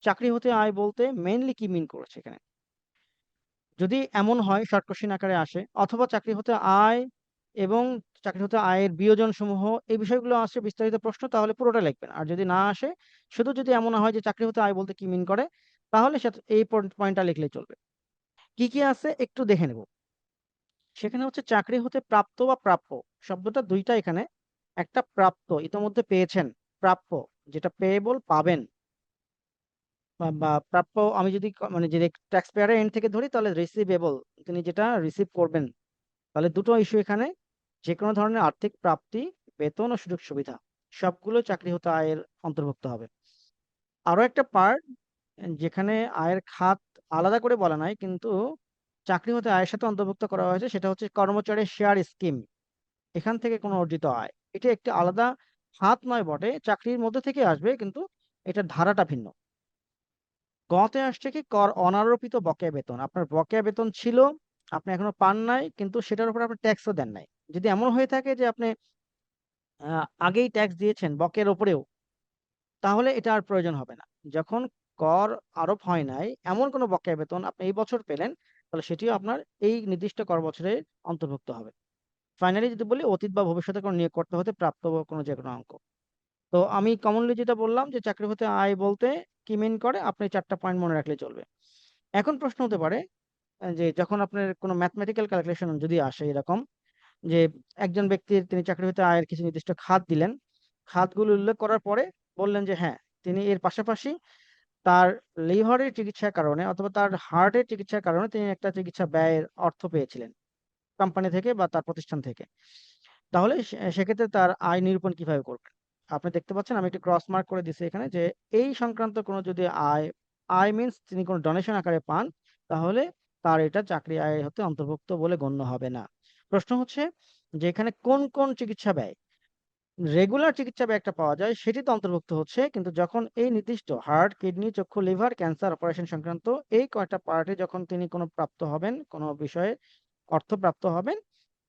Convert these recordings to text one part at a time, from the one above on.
চাকরি হতে আয় বলতে মেইনলি কি মিন করেছে এখানে। যদি এমন হয় শর্ট কোশ্চেন আকারে আসে, অথবা চাকরি হতে আয় এবং চাকরি হতে আয়ের বিয়োজন সমূহ, এই বিষয়গুলো আসে বিস্তারিত প্রশ্ন, তাহলে পুরোটা লিখবেন। আর যদি না আসে, শুধু যদি এমন হয় যে চাকরি হতে আয় বলতে কি মিন করে, তাহলে এই পয়েন্টটা লিখলেই চলবে। কি কি আছে একটু দেখে নেব। সেখানে হচ্ছে চাকরি হতে প্রাপ্ত বা প্রাপ্য, শব্দটা দুইটা এখানে। একটা প্রাপ্ত, ইতোমধ্যে পেয়েছেন। প্রাপ্য, যেটা পেয়েবল, পাবেন। বা প্রাপ্য, আমি যদি মানে যে ট্যাক্স পেয়ারের এন্ড থেকে ধরি, তাহলে রিসিভেবল, তিনি যেটা রিসিভ করবেন। তাহলে দুটো ইস্যু এখানে। যে কোনো ধরনের আর্থিক প্রাপ্তি, বেতন ও সুযোগ সুবিধা, সবগুলো চাকরি হতে আয়ের অন্তর্ভুক্ত হবে। আরো একটা পার্ট যেখানে আয়ের খাত আলাদা করে বলা নাই, কিন্তু চাকরি হতে আয়ের সাথে অন্তর্ভুক্ত করা হয়েছে, সেটা হচ্ছে কর্মচারীর শেয়ার স্কিম। এখান থেকে কোনো অর্জিত আয়, এটা একটি আলাদা খাত নয় বটে, চাকরির মধ্যে থেকে আসবে, কিন্তু এটা ধারাটা ভিন্ন। গতে আসছে কি, কর অনারোপিত বকেয়া বেতন। আপনার বকেয়া বেতন ছিল, আপনি এখনো পান নাই, কিন্তু সেটার উপর আপনি ট্যাক্সও দেন নাই। যদি এমন হয়ে থাকে যে আপনি আগেই ট্যাক্স দিয়েছেন বকের ওপরেও, তাহলে এটা আর প্রয়োজন হবে না। যখন কর আরোপ হয় নাই, এমন কোনো বকেয়া বেতন আপনি এই বছর পেলেন, তাহলে সেটিও আপনার এই নির্দিষ্ট কর বছরে অন্তর্ভুক্ত হবে। ফাইনালি যদি বলি, অতীত বা ভবিষ্যতে কোনো নিয়োগ করতে হতে প্রাপ্ত কোনো যে কোনো অঙ্ক। তো আমি কমনলি যেটা বললাম যে চাকরি হতে আয় বলতে কি মিন করে, আপনি 4টা পয়েন্ট মনে রাখলে চলবে। এখন প্রশ্ন হতে পারে যে যখন আপনার কোনো ম্যাথমেটিক্যাল ক্যালকুলেশন যদি আসে এরকম, যে একজন ব্যক্তির, তিনি চাকরি হতে আয়ের কিছু নির্দিষ্ট খাত দিলেন, খাতগুলো উল্লেখ করার পরে বললেন যে হ্যাঁ, তিনি এর পাশাপাশি তার লিভারের চিকিৎসার কারণে অথবা তার হার্টের চিকিৎসার কারণে তিনি একটা চিকিৎসা ব্যয়ের অর্থ পেয়েছিলেন কোম্পানি থেকে বা তার প্রতিষ্ঠান থেকে। তাহলে সেক্ষেত্রে তার আয় নিরূপণ কিভাবে করবেন? আপনি দেখতে পাচ্ছেন আমি একটু ক্রস মার্ক করে দিচ্ছি এখানে, যে এই সংক্রান্ত কোনো যদি আয়, আয় মিন্স তিনি কোনো ডোনেশন আকারে পান, তাহলে তার এটা চাকরি আয় হতে অন্তর্ভুক্ত বলে গণ্য হবে না। প্রশ্ন হচ্ছে যে এখানে কোন কোন চিকিৎসা ব্যয়, রেগুলার চিকিৎসা ব্যয় একটা পাওয়া যায়, সেটি তো অন্তর্ভুক্ত হচ্ছে, কিন্তু যখন এই নির্দিষ্ট হার্ট, কিডনি, চক্ষু, লিভার, ক্যান্সার অপারেশন সংক্রান্ত এই কয়টা পার্টে যখন তিনি কোনো প্রাপ্ত হবেন, কোনো বিষয়ে অর্থ প্রাপ্ত হবেন,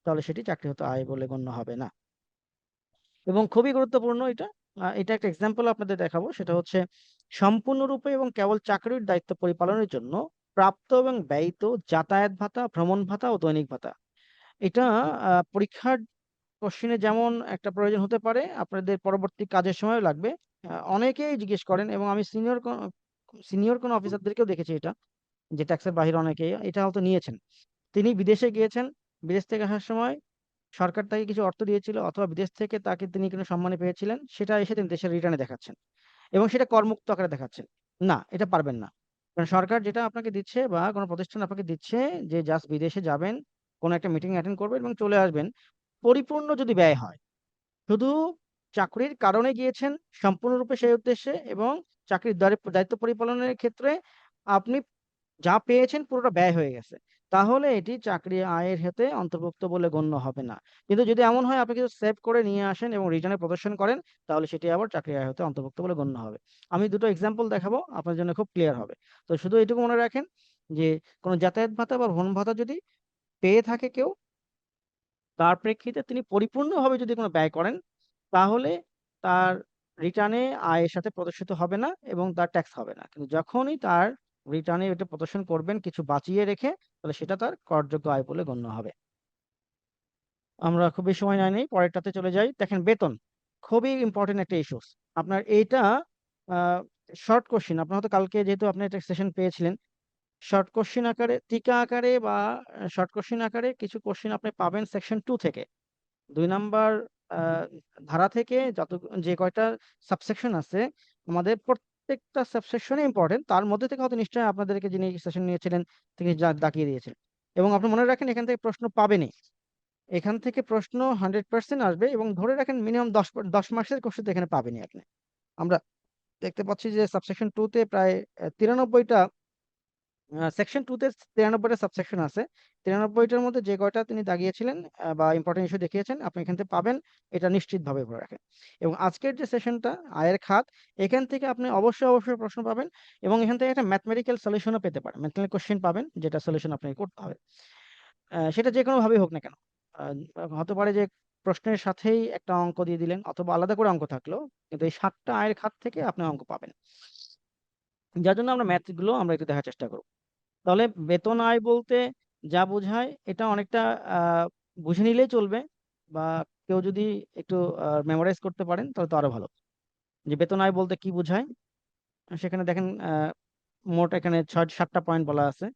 তাহলে সেটি চাকরিগত আয় বলে গণ্য হবে না। এবং খুবই গুরুত্বপূর্ণ এটা, এটা একটা এক্সাম্পল আপনাদের দেখাবো। সেটা হচ্ছে সম্পূর্ণরূপে এবং কেবল চাকরির দায়িত্ব পরিপালনের জন্য প্রাপ্ত এবং ব্যয়িত যাতায়াত ভাতা, ভ্রমণ ভাতা ও দৈনিক ভাতা। এটা পরীক্ষার কোশ্চেনে যেমন একটা প্রয়োজন হতে পারে, আপনাদের পরবর্তী কাজের সময় লাগবে। অনেকেই জিজ্ঞেস করেন, এবং আমি সিনিয়র কোন অফিসারদেরকেও দেখেছি এটা, যে ট্যাক্সের বাইরে অনেকেই এটা হয়তো নিয়েছেন। তিনি বিদেশে গিয়েছেন, বিদেশ থেকে আসার সময় সরকার তাকে কিছু অর্থ দিয়েছিল, অথবা বিদেশ থেকে তাকে তিনি কোনো সম্মানে পেয়েছিলেন, সেটা এসে তিনি দেশের রিটার্নে দেখাচ্ছেন, এবং সেটা করমুক্ত আকারে দেখাচ্ছেন। না, এটা পারবেন না। কারণ সরকার যেটা আপনাকে দিচ্ছে বা কোনো প্রতিষ্ঠান আপনাকে দিচ্ছে, যে জাস্ট বিদেশে যাবেন, কোনো একটা মিটিং অ্যাটেন্ড করবেন এবং চলে আসবেন, পরিপূর্ণ যদি ব্যয় হয়, শুধু চাকরির কারণে গিয়েছেন সম্পূর্ণরূপে সেই উদ্দেশ্যে, এবং চাকরির দায়িত্ব পরিপালনের ক্ষেত্রে আপনি যা পেয়েছেন পুরোটা ব্যয় হয়ে গেছে, তাহলে এটি চাকরি আয়ের হাতে অন্তর্ভুক্ত বলে গণ্য হবে না। কিন্তু যদি এমন হয় আপনি কিছু সেভ করে নিয়ে আসেন এবং রিটার্নে প্রদর্শন করেন, তাহলে সেটি আবার চাকরি আয় হতে অন্তর্ভুক্ত বলে গণ্য হবে। আমি দুটো এক্সাম্পল দেখাবো, আপনার জন্য খুব ক্লিয়ার হবে। তো শুধু এটুকু মনে রাখেন, যে কোনো যাতায়াত ভাতা বা ভ্রমণ ভাতা যদি পেয়ে থাকে কেউ, তার প্রেক্ষিতে তিনি পরিপূর্ণভাবে যদি কোনো ব্যয় করেন, তাহলে তার রিটার্নে আয়ের সাথে প্রদর্শিত হবে না এবং তার ট্যাক্স হবে না। কিন্তু যখনই তার রিটার্নে এটা প্রদর্শন করবেন কিছু বাঁচিয়ে রেখে, তাহলে সেটা তার করযোগ্য আয় বলে গণ্য হবে। আমরা খুব বেশি সময় নাই, পরেরটাতে চলে যাই। দেখেন, বেতন খুবই ইম্পর্টেন্ট একটা ইস্যুস। আপনার এইটা শর্ট কোশ্চিন, আপনার হয়তো কালকে যেহেতু আপনি একটা সেশন পেয়েছিলেন, শর্ট কোশ্চিন আকারে, টিকা আকারে বা শর্ট কোশ্চিন আকারে কিছু কোশ্চিন আপনি পাবেন সেকশন 2 থেকে। 2 নাম্বার ধারা থেকে যত, যে কয়টা সাবসেকশন আছে, আমাদের প্রত্যেকটা সাবসেকশনে ইম্পর্টেন্ট, তার মধ্যে থেকে হয়তো নিশ্চয়ই আপনাদেরকে যিনি সেশন নিয়েছিলেন তিনি দাগিয়ে দিয়েছেন। এবং আপনি মনে রাখেন, এখান থেকে প্রশ্ন পাবেনই। এখান থেকে প্রশ্ন 100% আসবে, এবং ধরে রাখেন মিনিমাম 10 মার্কসের কোশ্চেন এখানে পাবেনই আপনি। আমরা দেখতে পাচ্ছি যে সাবসেকশন 2 তে প্রায় 93টা, সেকশন 2 তে 93টা সাবসেকশন আছে। 93টার মধ্যে যে কয়টা তিনি দাগিয়েছিলেন বা ইম্পর্টেন্ট ইস্যু দেখিয়েছেন, আপনি এখান থেকে পাবেন, এটা নিশ্চিতভাবে ধরে রাখেন। এবং আজকের যে সেশনটা আয়ের খাত, এখান থেকে আপনি অবশ্যই অবশ্যই প্রশ্ন পাবেন, এবং এখান থেকে একটা ম্যাথমেটিক্যাল সলিউশনও পেতে পারেন, ম্যাথমেটিক্যাল কোশ্চেন পাবেন, যেটা সলিউশন আপনাকে করতে হবে। সেটা যে কোনো ভাবেই হোক না কেন। হতে পারে যে প্রশ্নের সাথেই একটা অঙ্ক দিয়ে দিলেন, অথবা আলাদা করে অঙ্ক থাকলো, কিন্তু এই 7টা আয়ের খাত থেকে আপনি অঙ্ক পাবেন। যার জন্য আমরা ম্যাথ গুলো আমরা একটু দেখার চেষ্টা করব। তাহলে বেতন আয় বলতে যা বোঝায় এটা অনেকটা বুঝে নিলেই চলবে, বা কেউ যদি একটু মেমোরাইজ করতে পারেন তাহলে তো আরো ভালো। যে বেতন আয় বলতে কি বোঝায়, সেখানে দেখেন মোট এখানে 6-7টা পয়েন্ট বলা আছে।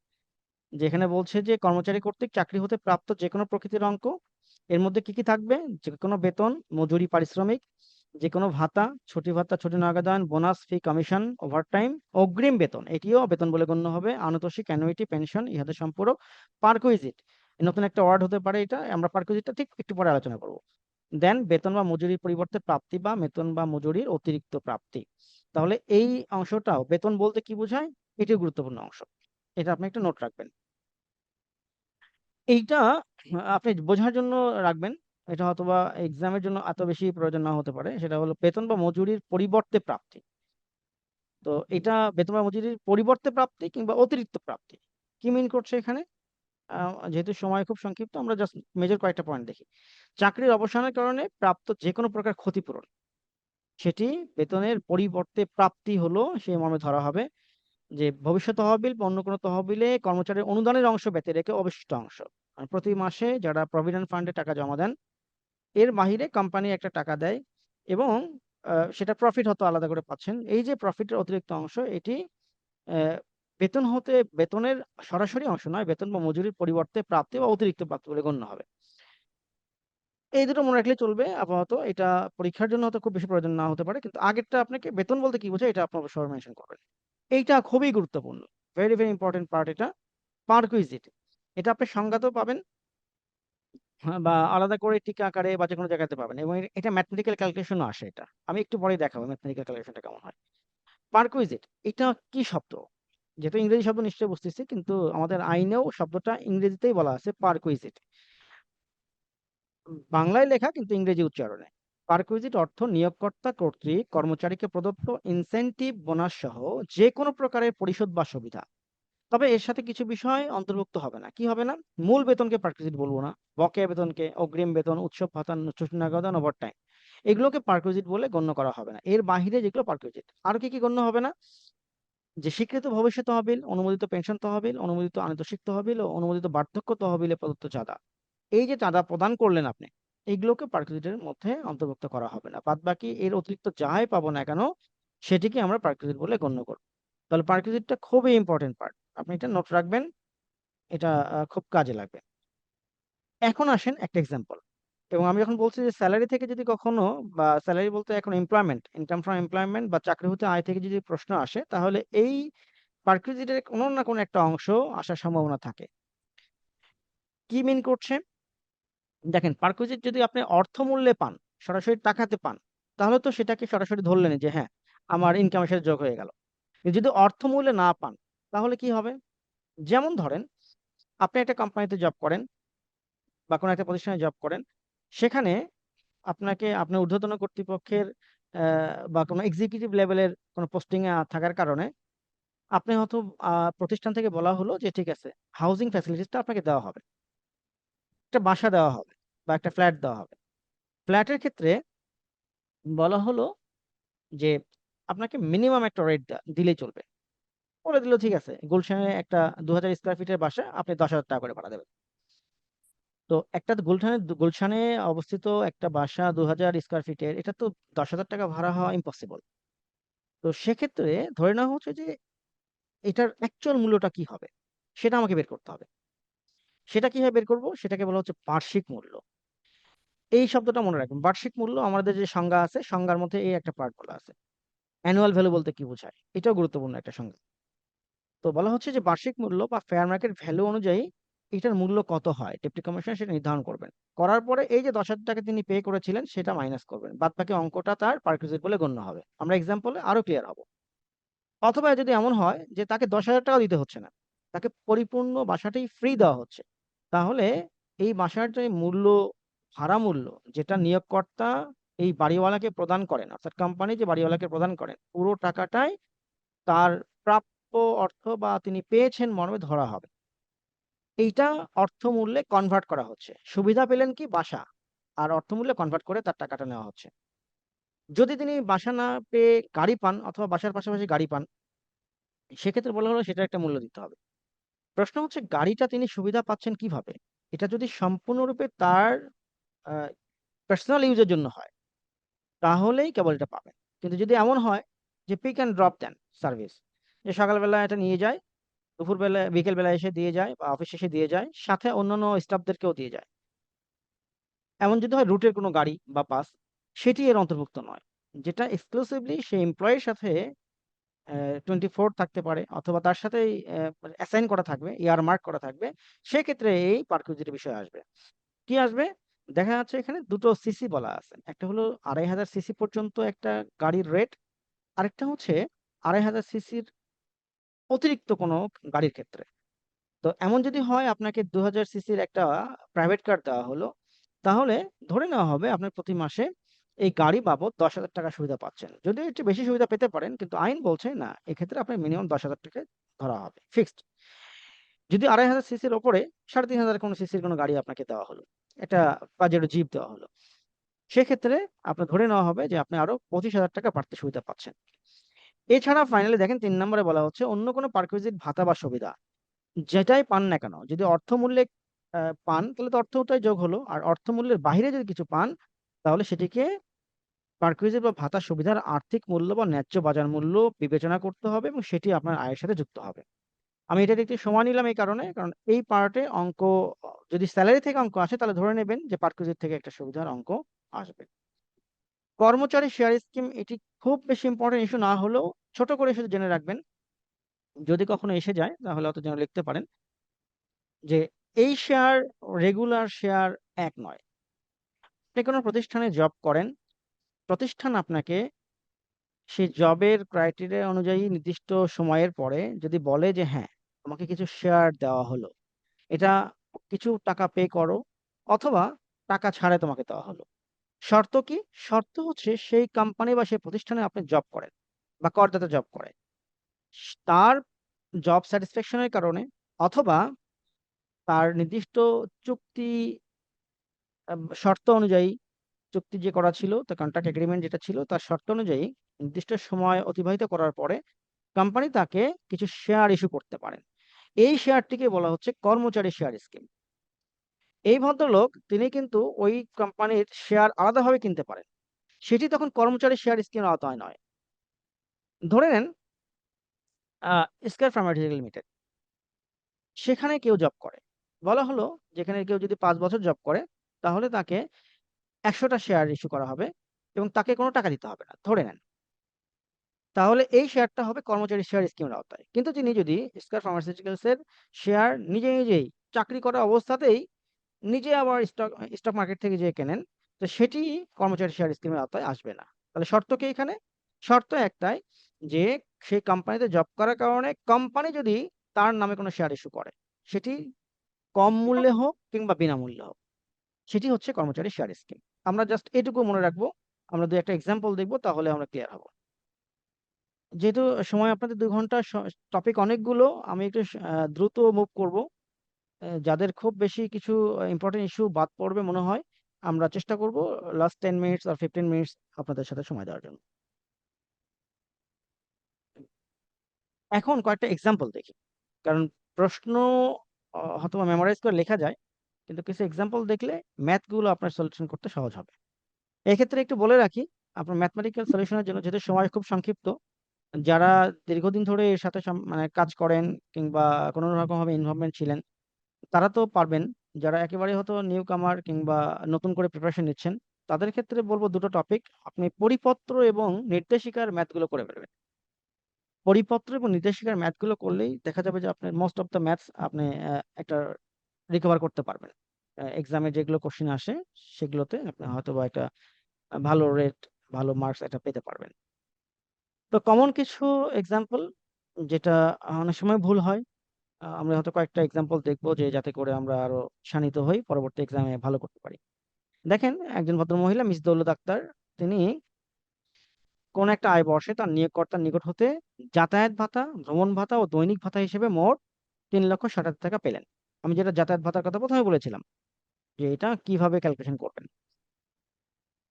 যেখানে বলছে যে কর্মচারী কর্তৃক চাকরি হতে প্রাপ্ত যে কোনো প্রকৃতির অঙ্ক, এর মধ্যে কি কি থাকবে, যে কোনো বেতন, মজুরি, পারিশ্রমিক, যে কোনো ভাতা, ছুটি ভাতা, ছুটি নগদায়ন, বোনাস, ফি, কমিশন, ওভারটাইম, অগ্রিম বেতন, এটিও বেতন বলে গণ্য হবে, আনুতোষিক, অ্যানুইটি, পেনশন, ইহাদের সম্পূরক, পারকুইজিট, নতুন একটা ওয়ার্ড হতে পারে এটা, আমরা পারকুইজিটটা ঠিক একটু পরে আলোচনা করব। দেন বেতন বা মজুরির পরিবর্তে প্রাপ্তি বা বেতন বা মজুরির অতিরিক্ত প্রাপ্তি। তাহলে এই অংশটাও বেতন বলতে কি বোঝায়, এটিও গুরুত্বপূর্ণ অংশ, এটা আপনি একটা নোট রাখবেন। এইটা আপনি বোঝার জন্য রাখবেন, এটা হয়তোবা এক্সামের জন্য এত বেশি প্রয়োজন না হতে পারে। সেটা হলো বেতন বা মজুরির পরিবর্তে প্রাপ্তি। তো এটা বেতন বা মজুরির পরিবর্তে প্রাপ্তি কিংবা অতিরিক্ত প্রাপ্তি কি মিন করছে এখানে? যেহেতু সময় খুব সংক্ষিপ্ত, আমরা জাস্ট মেজর কয়েকটা পয়েন্ট দেখি। চাকরির অবসানের কারণে প্রাপ্ত যে কোনো প্রকার ক্ষতিপূরণ, সেটি বেতনের পরিবর্তে প্রাপ্তি হলো সেই মর্মে ধরা হবে। যে ভবিষ্যৎ তহবিল বা অন্য কোনো তহবিলে কর্মচারীর অনুদানের অংশ ব্যতি রেখে অবশিষ্ট অংশ, আর প্রতি মাসে যারা প্রভিডেন্ট ফান্ডে টাকা জমা দেন, এর বাহিরে কোম্পানি একটা টাকা দেয়, এবং সেটা প্রফিট হতো আলাদা করে পাচ্ছেন। এই যে প্রফিটের অতিরিক্ত অংশ, এটি আহ, বেতন হতে বেতনের সরাসরি অংশ নয়, বেতন বা মজুরির পরিবর্তে প্রাপ্তি বা অতিরিক্ত প্রাপ্তি বলে গণ্য হবে। এই দুটো মনে রাখলে চলবে আপাতত। এটা পরীক্ষার জন্য হয়তো খুব বেশি প্রয়োজন না হতে পারে, কিন্তু আগেরটা আপনাকে বেতন বলতে কি বোঝায় এটা আপনি অবশ্যই মেনশন করবেন। এইটা খুবই গুরুত্বপূর্ণ, ভেরি ভেরি ইম্পর্টেন্ট পার্ট এটা, পারকুইজিট। এটা আপনি সংজ্ঞাতেও পাবেন, হ্যাঁ, বা আলাদা করে টিকা আকারে বা যে কোনো জায়গাতে পাবেন, এবং এটা ম্যাথমেটিক্যাল ক্যালকুলেশনও আসে। এটা আমি একটু পরেই দেখাবো ম্যাথমেটিক্যাল ক্যালকুলেশনটা কেমন হয়। পারকুইজিট এটা কি শব্দ? যেহেতু ইংরেজি শব্দ নিশ্চয়ই বুঝতেছি, কিন্তু আমাদের আইনেও শব্দটা ইংরেজিতেই বলা আছে পারকুইজিট, বাংলায় লেখা কিন্তু ইংরেজি উচ্চারণে। পারকুইজিট অর্থ নিয়োগকর্তা কর্তৃক কর্মচারীকে প্রদত্ত ইনসেনটিভ, বোনাস সহ যে কোনো প্রকারের পরিশোধ বা সুবিধা। তবে এর সাথে কিছু বিষয় অন্তর্ভুক্ত হবে না। কি হবে না? মূল বেতনকে পার্কুইজিট বলবো না, বকেয়া বেতনকে, অগ্রিম বেতন, উৎসব ভাতা, ছুটি নগদান, ওভারটাইম, এগুলোকে পার্কুইজিট বলে গণ্য করা হবে না। এর বাহিরে যেগুলো পার্কুইজিট, আর কি কি গণ্য হবে না, যে স্বীকৃত ভবিষ্যৎ তহবিল, অনুমোদিত পেনশন তহবিল, অনুমোদিত আনুতোষিক তহবিল ও অনুমোদিত বার্ধক্য তহবিলে প্রদত্ত চাঁদা। এই যে চাঁদা প্রদান করলেন আপনি, এইগুলোকে পার্কুইজিটের মধ্যে অন্তর্ভুক্ত করা হবে না। বাদ বাকি এর অতিরিক্ত যাই পাবো না কেন, সেটিকে আমরা পার্কুইজিট বলে গণ্য করব। তাহলে পার্কুইজিটটা খুবই ইম্পর্টেন্ট পার্ট, আপনি এটা নোট রাখবেন, এটা খুব কাজে লাগবে। এখন আসেন একটা এক্সাম্পল। এবং আমি যখন বলছি যে স্যালারি থেকে যদি কখনো, বা স্যালারি বলতে এখন এমপ্লয়মেন্ট, ইনকাম ফ্রম এমপ্লয়মেন্ট বা চাকরি হতে আয় থেকে যদি প্রশ্ন আসে, তাহলে এই পার্কুইজিটের কোনো না কোনো একটা অংশ আসার সম্ভাবনা থাকে। কি মিন করছে? দেখেন, পার্কুইজিট যদি আপনি অর্থমূল্যে পান, সরাসরি টাকাতে পান, তাহলে তো সেটাকে সরাসরি ধরলেন যে হ্যাঁ, আমার ইনকামের সাথে যোগ হয়ে গেল। কিন্তু যদি অর্থমূল্যে না পান, তাহলে কি হবে? যেমন ধরেন, আপনি একটা কোম্পানিতে জব করেন বা কোনো একটা প্রতিষ্ঠানে জব করেন, সেখানে আপনাকে আপনার ঊর্ধ্বতন কর্তৃপক্ষের বা কোনো এক্সিকিউটিভ লেভেলের কোনো পোস্টিং এ থাকার কারণে আপনি হয়তো প্রতিষ্ঠান থেকে বলা হলো যে ঠিক আছে, হাউজিং ফ্যাসিলিটিসটা আপনাকে দেওয়া হবে, একটা বাসা দেওয়া হবে বা একটা ফ্ল্যাট দেওয়া হবে। ফ্ল্যাটের ক্ষেত্রে বলা হলো যে আপনাকে মিনিমাম একটা রেট দিলেই চলবে। বলে দিল ঠিক আছে, গুলশানে একটা 2000 স্কোয়ার ফিটের বাসা আপনি 10,000 টাকা করে ভাড়া দেবেন। তো একটা গুলশানে অবস্থিত একটা বাসা 2000 স্কোয়ার ফিটের, এটা তো 10,000 টাকা ভাড়া হওয়া ইম্পসিবল। তো সেক্ষেত্রে ধরে নেওয়া হচ্ছে যে এটার অ্যাকচুয়াল মূল্যটা কি হবে, সেটা আমাকে বের করতে হবে। সেটা কিভাবে বের করব? সেটাকে বলা হচ্ছে বার্ষিক মূল্য। এই শব্দটা মনে রাখবেন, বার্ষিক মূল্য আমাদের যে সংজ্ঞা আছে, সংজ্ঞার মধ্যে এই একটা পার্ট বলা আছে। অ্যানুয়াল ভ্যালু বলতে কি বোঝায়, এটাও গুরুত্বপূর্ণ একটা সংজ্ঞা। তো বলা হচ্ছে যে বার্ষিক মূল্য বা ফেয়ার মার্কেট ভ্যালু অনুযায়ী এটার মূল্য কত হয়, ডেপুটি কমিশনার সেটা নির্ধারণ করবেন। করার পরে এই যে 10,000 টাকা তিনি পে করেছিলেন সেটা মাইনাস করবেন, বাদ বাকি অঙ্কটা তার পার্কুইজিট বলে গণ্য হবে। আমরা এক্সাম্পলে আরো ক্লিয়ার হব। অথবা যদি এমন হয় যে তাকে 10,000 টাকা দিতে হচ্ছে না, তাকে পরিপূর্ণ বাসাটাই ফ্রি দেওয়া হচ্ছে, তাহলে এই বাসার যে মূল্য, ভাড়া মূল্য, যেটা নিয়োগকর্তা এই বাড়িওয়ালাকে প্রদান করেন, অর্থাৎ কোম্পানি যে বাড়িওয়ালাকে প্রদান করেন, পুরো টাকাটাই তার প্রাপ্য অর্থ বা তিনি পেয়েছেন মর্মে ধরা হবে। এইটা অর্থমূল্যে কনভার্ট করা হচ্ছে। সুবিধা পেলেন কি? বাসা। আর অর্থমূল্যে কনভার্ট করে তার টাকাটা নেওয়া হচ্ছে। যদি তিনি বাসা না পেয়ে গাড়ি পান, অথবা বাসার পাশাপাশি গাড়ি পান, সেক্ষেত্রে বলা হলো সেটা একটা মূল্য দিতে হবে। প্রশ্ন হচ্ছে গাড়িটা তিনি সুবিধা পাচ্ছেন কিভাবে? এটা যদি সম্পূর্ণরূপে তার পার্সোনাল ইউজের জন্য হয় তাহলেই কেবল এটা পাবেন। কিন্তু যদি এমন হয় যে পিক অ্যান্ড ড্রপ দেন সার্ভিস, যে সকালবেলা এটা নিয়ে যায়, দুপুরবেলা বিকেলবেলা এসে দিয়ে যায় বা অফিস শেষে দিয়ে যায়, সাথে অন্যান্য স্টাফদেরকেও দিয়ে যায়, এমন যদি হয় রুটের কোনো গাড়ি বা বাস, সেটি এর অন্তর্ভুক্ত নয়। যেটা এক্সক্লুসিভলি সেই এমপ্লয়ির সাথে 24 থাকতে পারে অথবা তার সাথেই অ্যাসাইন করা থাকবে, ইয়ার মার্ক করা থাকবে, সেক্ষেত্রে এই পার্কিউজিটির বিষয় আসবে। কি আসবে? দেখা যাচ্ছে এখানে দুটো সিসি বলা আছে, একটা হলো 2500 সিসি পর্যন্ত একটা গাড়ির রেট, আরেকটা হচ্ছে 2500 সিসির অতিরিক্ত কোনো গাড়ির ক্ষেত্রে। তো এমন যদি হয় আপনাকে 2000 সিসির একটা প্রাইভেট কার দেওয়া হলো, তাহলে ধরে নেওয়া হবে আপনার প্রতি মাসে এই গাড়ি বাবদ 10,000 টাকা সুবিধা পাচ্ছেন। যদিও একটু বেশি সুবিধা পেতে পারেন, কিন্তু আইন বলছে না, এক্ষেত্রে আপনার মিনিমাম 10,000 টাকা ধরা হবে ফিক্সড। যদি 2500 সিসির ওপরে 3500 কোনো সিসির কোনো গাড়ি আপনাকে দেওয়া হলো, একটা পাজেরো জিপ দেওয়া হলো, সেক্ষেত্রে আপনার ধরে নেওয়া হবে যে আপনি আরো 25,000 টাকা বাড়তি সুবিধা পাচ্ছেন। এছাড়া ফাইনালি দেখেন 3 নম্বরে বলা হচ্ছে অন্য কোনো পার্কুইজিট ভাতা বা সুবিধা যেটাই পান না কেন, যদি অর্থমূল্যে পান তাহলে তো অর্থটাই যোগ হলো, আর অর্থমূল্যের বাইরে যদি কিছু পান তাহলে সেটিকে পার্কুইজিট বা ভাতা সুবিধার আর্থিক মূল্য বা ন্যায্য বাজার মূল্য বিবেচনা করতে হবে এবং সেটি আপনার আয়ের সাথে যুক্ত হবে। আমি এটা একটু সময় নিলাম এই কারণে, কারণ এই পার্টে অঙ্ক যদি স্যালারি থেকে অঙ্ক আসে তাহলে ধরে নেবেন যে পার্কুইজিট থেকে একটা সুবিধার অঙ্ক আসবে। কর্মচারী শেয়ার স্কিম, এটি খুব বেশি ইম্পর্টেন্ট ইস্যু না হলেও ছোট করে শুধু জেনে রাখবেন, যদি কখনো এসে যায় তাহলে অত যেন লিখতে পারেন যে এই শেয়ার রেগুলার শেয়ার এক নয়। আপনি কোনো প্রতিষ্ঠানে জব করেন, প্রতিষ্ঠান আপনাকে সেই জবের ক্রাইটেরিয়া অনুযায়ী নির্দিষ্ট সময়ের পরে যদি বলে যে হ্যাঁ তোমাকে কিছু শেয়ার দেওয়া হলো, এটা কিছু টাকা পে করো, অথবা টাকা ছাড়ে তোমাকে দেওয়া হলো। শর্ত কি? শর্ত হচ্ছে সেই কোম্পানি বা সেই প্রতিষ্ঠানে আপনি জব করেন বা করদাতা জব করে, তার জব স্যাটিসফ্যাকশনের কারণে, অথবা তার নির্দিষ্ট চুক্তি শর্ত অনুযায়ী, চুক্তি যে করা ছিল, তার কন্ট্রাক্ট এগ্রিমেন্ট যেটা ছিল তার শর্ত অনুযায়ী নির্দিষ্ট সময় অতিবাহিত করার পরে কোম্পানি তাকে কিছু শেয়ার ইস্যু করতে পারেন। এই শেয়ারটিকে বলা হচ্ছে কর্মচারী শেয়ার স্কিম। এই ভদ্রলোক তিনি কিন্তু ওই কোম্পানির শেয়ার আলাদাভাবে কিনতে পারেন, সেটি তখন কর্মচারী শেয়ার স্কিমের আওতায় নয়। ধরে নেন স্কয়ার ফার্মাসিউটিক্যাল লিমিটেড, সেখানে কেউ জব করে, বলা হলো যেখানে কেউ যদি 5 বছর জব করে তাহলে তাকে 100টা শেয়ার ইস্যু করা হবে এবং তাকে কোনো টাকা দিতে হবে না, ধরে নেন। তাহলে এই শেয়ারটা হবে কর্মচারী শেয়ার স্কিমের আওতায়। কিন্তু তিনি যদি স্কয়ার ফার্মাসিউটিক্যালস এর শেয়ার নিজে নিজেই চাকরি করা অবস্থাতেই নিজে আবার স্টক স্টক মার্কেট থেকে যে কেনেন, তো সেটি কর্মচারী শেয়ার স্কিমের আওতায় আসবে না। তাহলে শর্ত কি এখানে? শর্ত একটাই, যে সেই কোম্পানিতে জব করার কারণে কোম্পানি যদি তার নামে কোনো শেয়ার ইস্যু করে, সেটি কম মূল্যে হোক কিংবা বিনামূল্যে হোক, সেটি হচ্ছে কর্মচারী শেয়ার স্কিম। আমরা জাস্ট এটুকু মনে রাখবো, আমরা দুই একটা এক্সাম্পল দেখবো তাহলে আমরা ক্লিয়ার হবো। যেহেতু সময় আপনাদের 2 ঘন্টা, টপিক অনেকগুলো, আমি একটু দ্রুত মুভ করব। যাদের খুব বেশি কিছু ইম্পর্টেন্ট ইস্যু বাদ পড়বে মনে হয়, আমরা চেষ্টা করব লাস্ট 10 মিনিটস আর 15 মিনিটস আপনাদের সাথে সময় দেওয়ার জন্য। এখন কয়েকটা এক্সাম্পল দেখি, কারণ প্রশ্ন হয়তো মেমোরাইজ করে লেখা যায়, কিন্তু কিছু এক্সাম্পল দেখলে ম্যাথগুলো আপনার সলিউশন করতে সহজ হবে। এক্ষেত্রে একটু বলে রাখি, আপনার ম্যাথমেটিক্যাল সলিউশনের জন্য যেহেতু সময় খুব সংক্ষিপ্ত, যারা দীর্ঘদিন ধরে এর সাথে মানে কাজ করেন কিংবা কোনো রকম ভাবে ইনভলভমেন্ট ছিলেন, তারা তো পারবেন। যারা একেবারে হয়তো নিউ কামার কিংবা নতুন করে প্রিপারেশন নিচ্ছেন, তাদের ক্ষেত্রে বলবো দুটো টপিক, আপনি পরিপত্র এবং নির্দেশিকার ম্যাথগুলো করে ফেলবেন। পরিপত্র এবং নির্দেশিকার ম্যাথগুলো করলেই দেখা যাবে যে আপনার মোস্ট অফ দ্য ম্যাথস আপনি একটা রিকভার করতে পারবেন। এক্সামে যেগুলো কোশ্চেন আসে সেগুলোতে আপনি হয়তো বা একটা ভালো রেট, ভালো মার্কস এটা পেতে পারবেন। তো কমন কিছু এক্সাম্পল যেটা অনেক সময় ভুল হয়, আমরা হয়তো কয়েকটা এক্সাম্পল দেখবো যে যাতে করে আমরা আরো শানিত হই, পরবর্তী এক্সামে ভালো করতে পারি। দেখেন, একজন ভদ্র মহিলা মিস দৌলত আক্তার, তিনি কোন একটা আয় বর্ষে তার নিয়োগকর্তার নিকট হতে যাতায়াত ভাতা, ভ্রমণ ভাতা ও দৈনিক ভাতা হিসেবে মোট 3,60,000 টাকা পেলেন। আমি যেটা যাতায়াত ভাতার কথা প্রথমে বলেছিলাম, যে এটা কিভাবে ক্যালকুলেশন করবেন।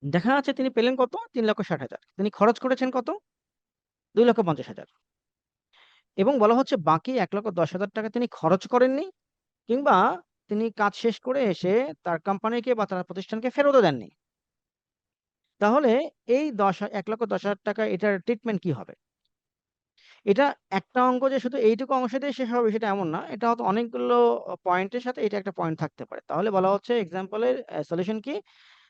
দেখা যাচ্ছে তিনি পেলেন কত? 3,60,000। তিনি খরচ করেছেন কত? 2,50,000। এবং বলা হচ্ছে বাকি 1,10,000 টাকা তিনি খরচ করেননি, কিংবা তিনি কাজ শেষ করে এসে তার কোম্পানিকে বা তার প্রতিষ্ঠানকে ফেরতও দেননি। তাহলে এই 1,10,000 টাকা এটার ট্রিটমেন্ট কি হবে? এটা একটা অঙ্ক যে শুধু এইটুকু অংশ দিয়ে শেষ হবে সেটা এমন না। এটা হয়তো অনেকগুলো পয়েন্টের সাথে এটা একটা পয়েন্ট থাকতে পারে। তাহলে বলা হচ্ছে এক্সাম্পলের সলিউশন কি?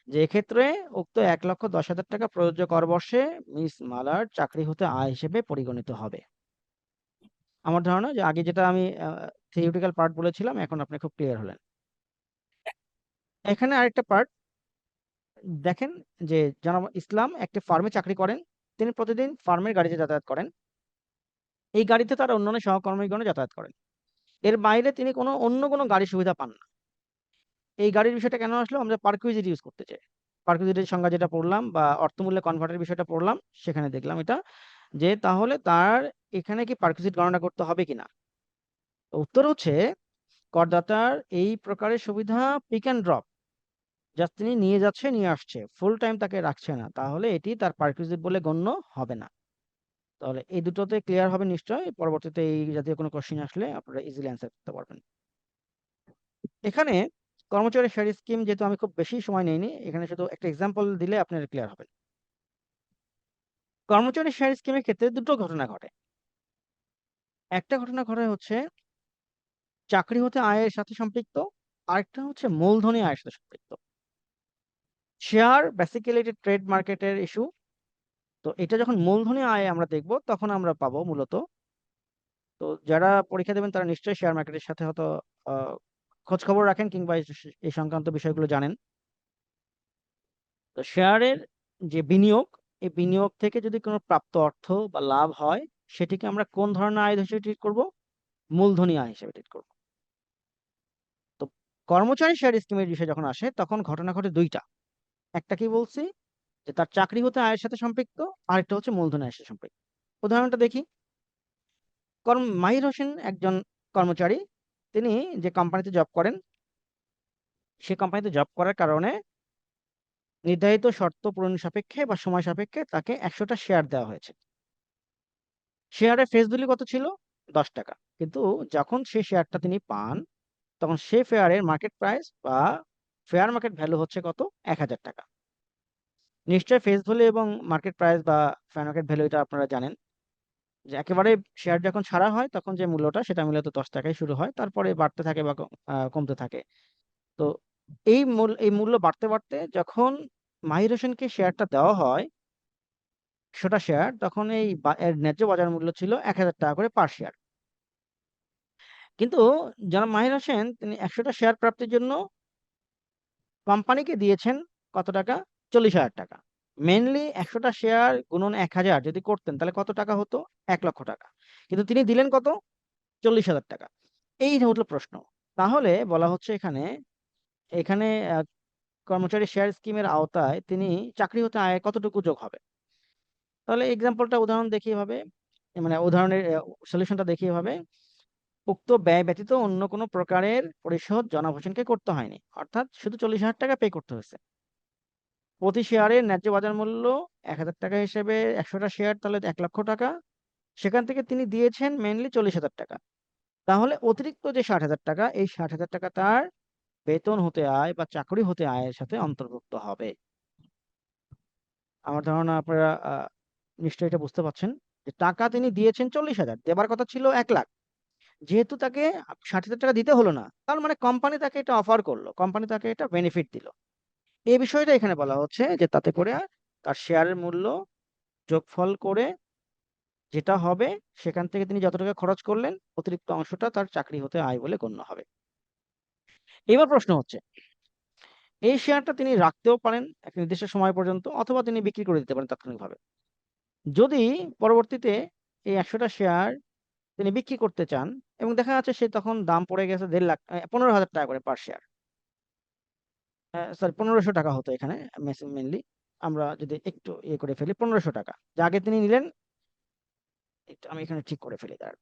যে এক্ষেত্রে উক্ত 1,10,000 টাকা প্রযোজ্য কর বর্ষে মিস মালার চাকরি হতে আয় হিসেবে পরিগণিত হবে। আমার ধারণা যে আগে যেটা আমি থিওরিটিক্যাল পার্ট বলেছিলাম, এখন আপনি খুব ক্লিয়ার হলেন। এখানে আরেকটা পার্ট দেখেন, যে জনাব ইসলাম একটি ফার্মে চাকরি করেন। তিনি প্রতিদিন ফার্মের গাড়িতে যাতায়াত করেন। এই গাড়িতে তার অন্যান্য সহকর্মীগণও যাতায়াত করেন। এর বাইরে তিনি অন্য কোনো গাড়ির সুবিধা পান না। এই গাড়ির বিষয়টা কেন আসলো? আমরা পারকুইজিট ইউজ করতে চাই। পারকুইজিটের সংজ্ঞা যেটা পড়লাম বা অর্থমূল্যে কনভার্টের বিষয়টা পড়লাম, সেখানে দেখলাম এটা, যে তাহলে তার এখানে কি পারকুইজিট গণনা করতে হবে কিনা। তো উত্তর হচ্ছে, করদাতার এই প্রকারের সুবিধা পিক অ্যান্ড ড্রপ, জাস্ট তিনি নিয়ে যাচ্ছে নিয়ে আসছে, ফুল টাইম তাকে রাখছে না, তাহলে এটি তার পারকুইজিট বলে গণ্য হবে না। তাহলে এই দুটোতে ক্লিয়ার হবে নিশ্চয়ই। পরবর্তীতে এই জাতীয় কোনো কোশ্চেন আসলে আপনারা ইজিলি অ্যান্সার করতে পারবেন। এখানে কর্মচারী শেয়ার স্কিম, যেহেতু আমি খুব বেশি সময় নেইনি, এখানে শুধু একটা এক্সাম্পল দিলে আপনারা ক্লিয়ার হবেন। কর্মচারী শেয়ার স্কিমের ক্ষেত্রে দুটো ঘটনা ঘটে। একটা ঘটনা ঘটে হচ্ছে চাকরি হতে আয়ের সাথে সম্পৃক্ত, আরেকটা হচ্ছে মূলধনী আয়ের সাথে সম্পৃক্ত। শেয়ার বেসিক্যালি এটা ট্রেড মার্কেটের ইস্যু। তো এটা যখন মূলধনী আয় আমরা দেখব, তখন আমরা পাবো মূলত, তো যারা পরীক্ষা দেবেন তারা নিশ্চয়ই শেয়ার মার্কেটের সাথে হয়তো আহ, খোঁজ খবর রাখেন, কিংবা এই সংক্রান্ত বিষয়গুলো জানেন। তো শেয়ারের যে বিনিয়োগ, এই বিনিয়োগ থেকে যদি কোনো প্রাপ্ত অর্থ বা লাভ হয়, সেটিকে আমরা কোন ধরনের আয় হিসেবে ট্রিট করব? মূলধনী আয় হিসেবে ট্রিট করব। তো কর্মচারী শেয়ার স্কিমের বিষয় যখন আসে, তখন ঘটনা ঘটে দুইটা। একটা কি বলছি, যে তার চাকরি হতে আয়ের সাথে সম্পৃক্ত, আরেকটা হচ্ছে মূলধনী আয়ের সাথে সম্পৃক্ত। উদাহরণটা দেখি। মাহির হোসেন একজন কর্মচারী। তিনি যে কোম্পানিতে জব করেন, সে কোম্পানিতে জব করার কারণে নির্ধারিত শর্ত পূরণ সাপেক্ষে বা সময় সাপেক্ষে তাকে 100টা শেয়ার দেওয়া হয়েছে। শেয়ারের ফেস ভ্যালু কত ছিল? 10 টাকা। কিন্তু যখন সে শেয়ারটা তিনি পান, তখন সে শেয়ারের মার্কেট প্রাইস বা ফেয়ার মার্কেট ভ্যালু হচ্ছে কত? 1,000 টাকা। নিশ্চয়ই ফেস ভ্যালু এবং মার্কেট প্রাইস বা ফেয়ার মার্কেট ভ্যালু এটা আপনারা জানেন, যে একেবারে শেয়ার যখন ছাড়া হয় তখন যে মূল্যটা, সেটা মূলত 10 টাকায় শুরু হয়, তারপরে বাড়তে থাকে বা কমতে থাকে। তো এই মূল্য বাড়তে বাড়তে যখন মাহির হোসেনকে শেয়ারটা দেওয়া হয়, 100টা শেয়ার, তখন এর ন্যায্য বাজার মূল্য ছিল 1,000 টাকা করে পার শেয়ার। কিন্তু জনাব মাহির হোসেন তিনি 100টা শেয়ার প্রাপ্তির জন্য কোম্পানিকে দিয়েছেন কত টাকা? 40,000 টাকা। মেনলি 100টা শেয়ার গুণন 1,000 যদি করতেন, তাহলে কত টাকা হতো? 1,00,000 টাকা। কিন্তু তিনি দিলেন কত? 40,000 টাকা। এই হলো প্রশ্ন। তাহলে বলা হচ্ছে এখানে, এখানে কর্মচারী শেয়ার স্কিমের আওতায় তিনি চাকরি হতে আয় কতটুকু যোগ হবে? তাহলে এক্সাম্পলটা উদাহরণ দেখিয়ে হবে, মানে উদাহরণের সলিউশনটা দেখিয়ে হবে, উক্ত ব্যয় ব্যতীত অন্য কোনো প্রকারের পরিশোধ জনাব হোসেনকে করতে হয়নি, অর্থাৎ শুধু 40,000 টাকা পে করতে হয়েছে। প্রতি শেয়ারের ন্যায্য বাজার মূল্য 1,000 টাকা হিসেবে 100টা শেয়ার, তাহলে 1,00,000 টাকা। সেখান থেকে তিনি দিয়েছেন মেনলি 40,000 টাকা। তাহলে অতিরিক্ত যে 60,000 টাকা, এই 60,000 টাকা তার বেতন হতে আয় বা চাকরি হতে আয়ের সাথে অন্তর্ভুক্ত হবে। আমার ধারণা আপনারা নিশ্চয়ই এটা বুঝতে পারছেন, যে টাকা তিনি দিয়েছেন 40,000, দেবার কথা ছিল 1,00,000। যেহেতু তাকে 60,000 টাকা দিতে হলো না, তার মানে কোম্পানি তাকে এটা অফার করলো, কোম্পানি তাকে এটা বেনিফিট দিল। এই বিষয়টা এখানে বলা হচ্ছে, যে তাতে করে তার শেয়ারের মূল্য যোগফল করে যেটা হবে, সেখান থেকে তিনি যত টাকা খরচ করলেন, অতিরিক্ত অংশটা তার চাকরি হতে আয় বলে গণ্য হবে। এবার প্রশ্ন হচ্ছে, এই শেয়ারটা তিনি রাখতেও পারেন একটা নির্দিষ্ট সময় পর্যন্ত, অথবা তিনি বিক্রি করে দিতে পারেন তাৎক্ষণিকভাবে। যদি পরবর্তীতে এই 100টা শেয়ার তিনি বিক্রি করতে চান, এবং দেখা যাচ্ছে সে তখন দাম পড়ে গেছে 1,50,000, 15,000 টাকা করে পার শেয়ার, সরি 1,500 টাকা হতো এখানে মেনলি। আমরা যদি একটু ইয়ে করে ফেলি, 1,500 টাকা যা আগে তিনি নিলেন, একটু আমি এখানে ঠিক করে ফেলি তার।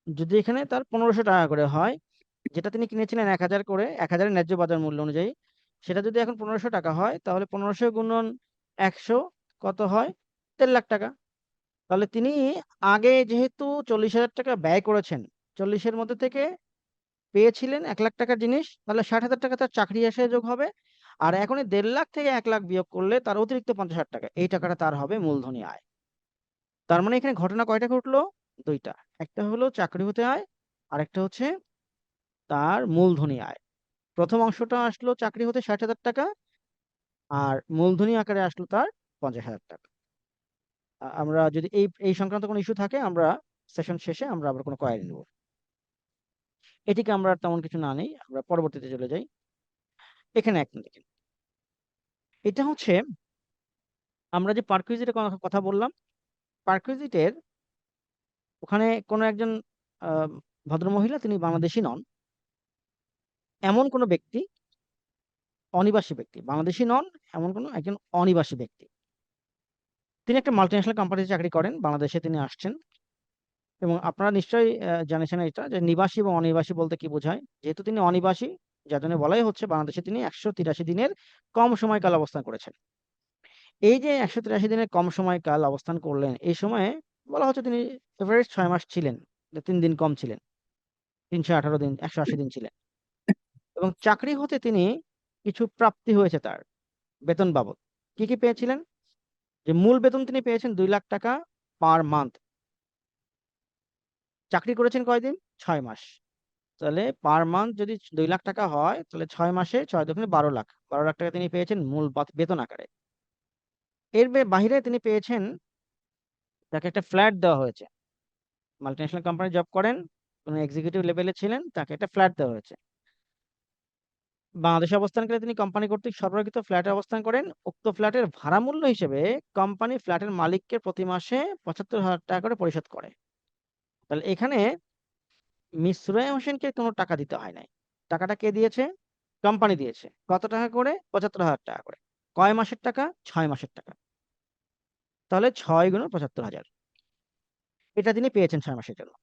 যদি এখানে তার 1,500 টাকা করে হয়, যেটা তিনি কিনেছিলেন 1,000 করে, 1,000 ন্যায্য বাজার মূল্য অনুযায়ী, সেটা যদি এখন 1,500 টাকা হয়, তাহলে 1500 গুণন 100 কত হয়? 1.5 লাখ টাকা। তাহলে তিনি আগে যেহেতু 40,000 টাকা ব্যয় করেছেন, 40-এর মধ্যে থেকে পেয়েছিলেন 1 লাখ টাকার জিনিস, তাহলে 60,000 টাকা তার চাকরি এসে যোগ হবে। আর এখন এই 1.5 লাখ থেকে 1 লাখ বিয়োগ করলে তার অতিরিক্ত 50,000 টাকা, এই টাকাটা তার হবে মূলধনী আয়। তার মানে এখানে ঘটনা কয়টা ঘটলো? দুইটা। একটা হলো চাকরি হতে আয়, আর একটা হচ্ছে তার মূলধনী আয়। প্রথম অংশটা আসলো চাকরি হতে 60,000 টাকা, আর মূলধনী আকারে আসলো তার 50,000 টাকা। আমরা যদি এই এই সংক্রান্ত কোনো ইস্যু থাকে, আমরা সেশন শেষে আমরা আবার কোনো কোয়ারি নেব। এটিকে আমরা আর তেমন কিছু না নেই, আমরা পরবর্তীতে চলে যাই। এখানে এক দেখেন, এটা হচ্ছে আমরা যে পার্কুইজিটের কথা বললাম। পার্কুইজিটের ওখানে কোনো একজন আহ, ভদ্রমহিলা, তিনি বাংলাদেশী নন, এমন কোনো ব্যক্তি, অনিবাসী ব্যক্তি, বাংলাদেশী নন এমন কোনো একজন অনিবাসী ব্যক্তি, তিনি একটা মাল্টিন্যাশনাল কোম্পানিতে চাকরি করেন, বাংলাদেশে তিনি আসছেন। এবং আপনারা নিশ্চয়ই জানেন এটা, যে নিবাসী এবং অনিবাসী বলতে কি বোঝায়। যেহেতু তিনি অনিবাসী, যার জন্য বলাই হচ্ছে বাংলাদেশে তিনি 183 দিনের কম সময়কাল অবস্থান করেছেন। এই যে 183 দিনের কম সময়কাল অবস্থান করলেন, এই সময়ে বলা হচ্ছে তিনি এভারেজ 6 মাস ছিলেন, 3 দিন কম ছিলেন, 318 দিন, 180 দিন ছিলেন। এবং চাকরি হতে তিনি কিছু প্রাপ্তি হয়েছে তার বেতন বাবদ। কি কি পেয়েছিলেন? যে মূল বেতন তিনি পেয়েছেন 2 লাখ টাকা পার মান্থ। চাকরি করেছেন কয়দিন? 6 মাস। তাহলে পার মান্থ যদি 2 লাখ টাকা হয়, তাহলে 6 মাসে 6 দুগুণে 12 লাখ, 12 লাখ টাকা তিনি পেয়েছেন মূল বেতন আকারে। এর বাহিরে তিনি পেয়েছেন, তাকে একটা ফ্ল্যাট দেওয়া হয়েছে। মাল্টিন্যাশনাল কোম্পানি জব করেন, কোনো এক্সিকিউটিভ লেভেলে ছিলেন, তাকে একটা ফ্ল্যাট দেওয়া হয়েছে। বাংলাদেশে অবস্থানকালে তিনি কোম্পানি কর্তৃক সরবরাহিত ফ্ল্যাটে অবস্থান করেন। উক্ত ফ্ল্যাটের ভাড়া মূল্য হিসেবে কোম্পানি ফ্ল্যাটের মালিককে প্রতি মাসে 75,000 টাকা করে পরিশোধ করে। তাহলে এখানে মিস সুরাইয়া হোসেনকে কোনো টাকা দিতে হয় নাই। টাকাটা কে দিয়েছে? কোম্পানি দিয়েছে। কত টাকা করে? 75,000 টাকা করে। কয় মাসের টাকা? 6 মাসের টাকা। তাহলে 6 × 75,000, এটা তিনি পেয়েছেন 6 মাসের জন্য।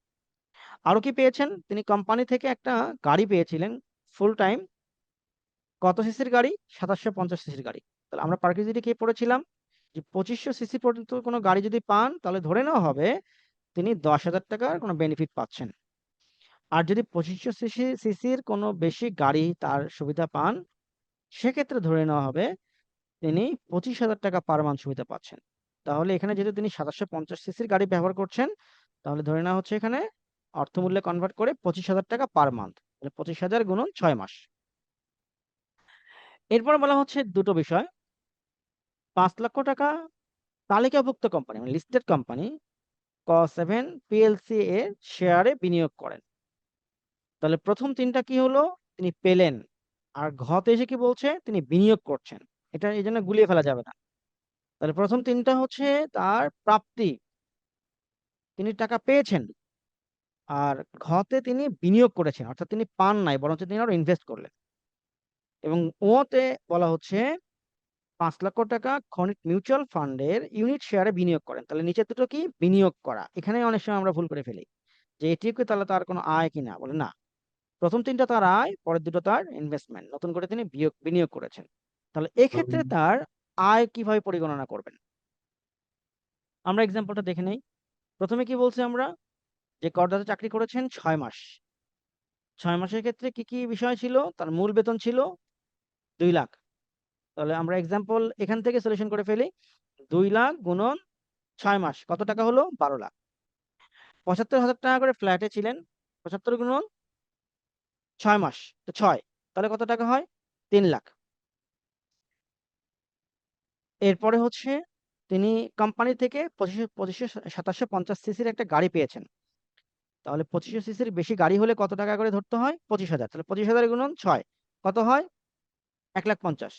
আরো কি পেয়েছেন? তিনি কোম্পানি থেকে একটা গাড়ি পেয়েছিলেন, ফুল টাইম। কত সিসির গাড়ি? 2750 সিসির গাড়ি। তাহলে আমরা পার্কিজিটি কি পড়েছিলাম, যে 2500 সিসি পর্যন্ত কোনো গাড়ি যদি পান, তাহলে ধরে নেওয়া হবে তিনি 10,000 টাকার কোনো বেনিফিট পাচ্ছেন। আর যদি 2500 সিসির কোনো বেশি গাড়ি তার সুবিধা পান, সেক্ষেত্রে ধরে নেওয়া হবে তিনি 25,000 টাকা পার মান্থ সুবিধা পাচ্ছেন। তাহলে এখানে যেহেতু তিনি 2750 সিসির গাড়ি ব্যবহার করছেন, তাহলে ধরে নেওয়া হচ্ছে এখানে অর্থমূল্যে কনভার্ট করে 25,000 টাকা পার মান্থ, 25,000 গুণন 6 মাস। এরপর বলা হচ্ছে দুটো বিষয়। 5 লক্ষ টাকা তালিকাভুক্ত কোম্পানি, মানে লিস্টেড কোম্পানি ক7 PLC এর শেয়ারে বিনিয়োগ করেন। তাহলে প্রথম তিনটা কি হলো? তিনি পেলেন। আর ঘতে এসে কি বলছে? তিনি বিনিয়োগ করছেন। এটা এই জন্য গুলিয়ে ফেলা যাবে না। তাহলে প্রথম তিনটা হচ্ছে তার প্রাপ্তি, তিনি টাকা পেয়েছেন। আর ঘতে তিনি বিনিয়োগ করেছেন, অর্থাৎ তিনি পান নাই, বরঞ্চ তিনি আরো ইনভেস্ট করলেন। এবং ওতে বলা হচ্ছে 5 লক্ষ টাকা খনিক মিউচুয়াল ফান্ডের ইউনিট শেয়ারে বিনিয়োগ করেন। তাহলে নিচের দুটো কি? বিনিয়োগ করা। এখানে অনেক সময় আমরা ভুল করে ফেলি, যে এটিও কি তাহলে তার কোনো আয় কিনা, বলে না। প্রথম তিনটা তার আয়, পরের দুটো তার ইনভেস্টমেন্ট, নতুন করে তিনি বিনিয়োগ করেছেন। তাহলে এক্ষেত্রে তার আয় কিভাবে পরিগণনা করবেন, আমরা এক্সাম্পলটা দেখে নেই। প্রথমে কি বলছি আমরা, যে করদাতা চাকরি করেছেন 6 মাস। 6 মাসের ক্ষেত্রে কি কি বিষয় ছিল? তার মূল বেতন ছিল 2 লাখ। তাহলে আমরা এক্সাম্পল এখান থেকে সলিউশন করে ফেলি। 2 লাখ গুণন 6 মাস কত টাকা হলো? 12 লাখ। 75,000 টাকা করে ফ্ল্যাটে ছিলেন, 75 গুণন 6 মাস, তো 6, তাহলে কত টাকা হয়? 3 লাখ। এরপরে হচ্ছে তিনি কোম্পানি থেকে 2750 সিসির একটা গাড়ি পেয়েছেন। তাহলে 2500 সিসির বেশি গাড়ি হলে কত টাকা করে ধরতে হয়? 25,000। তাহলে 25,000 গুণন 6 কত হয়? 1,50,000,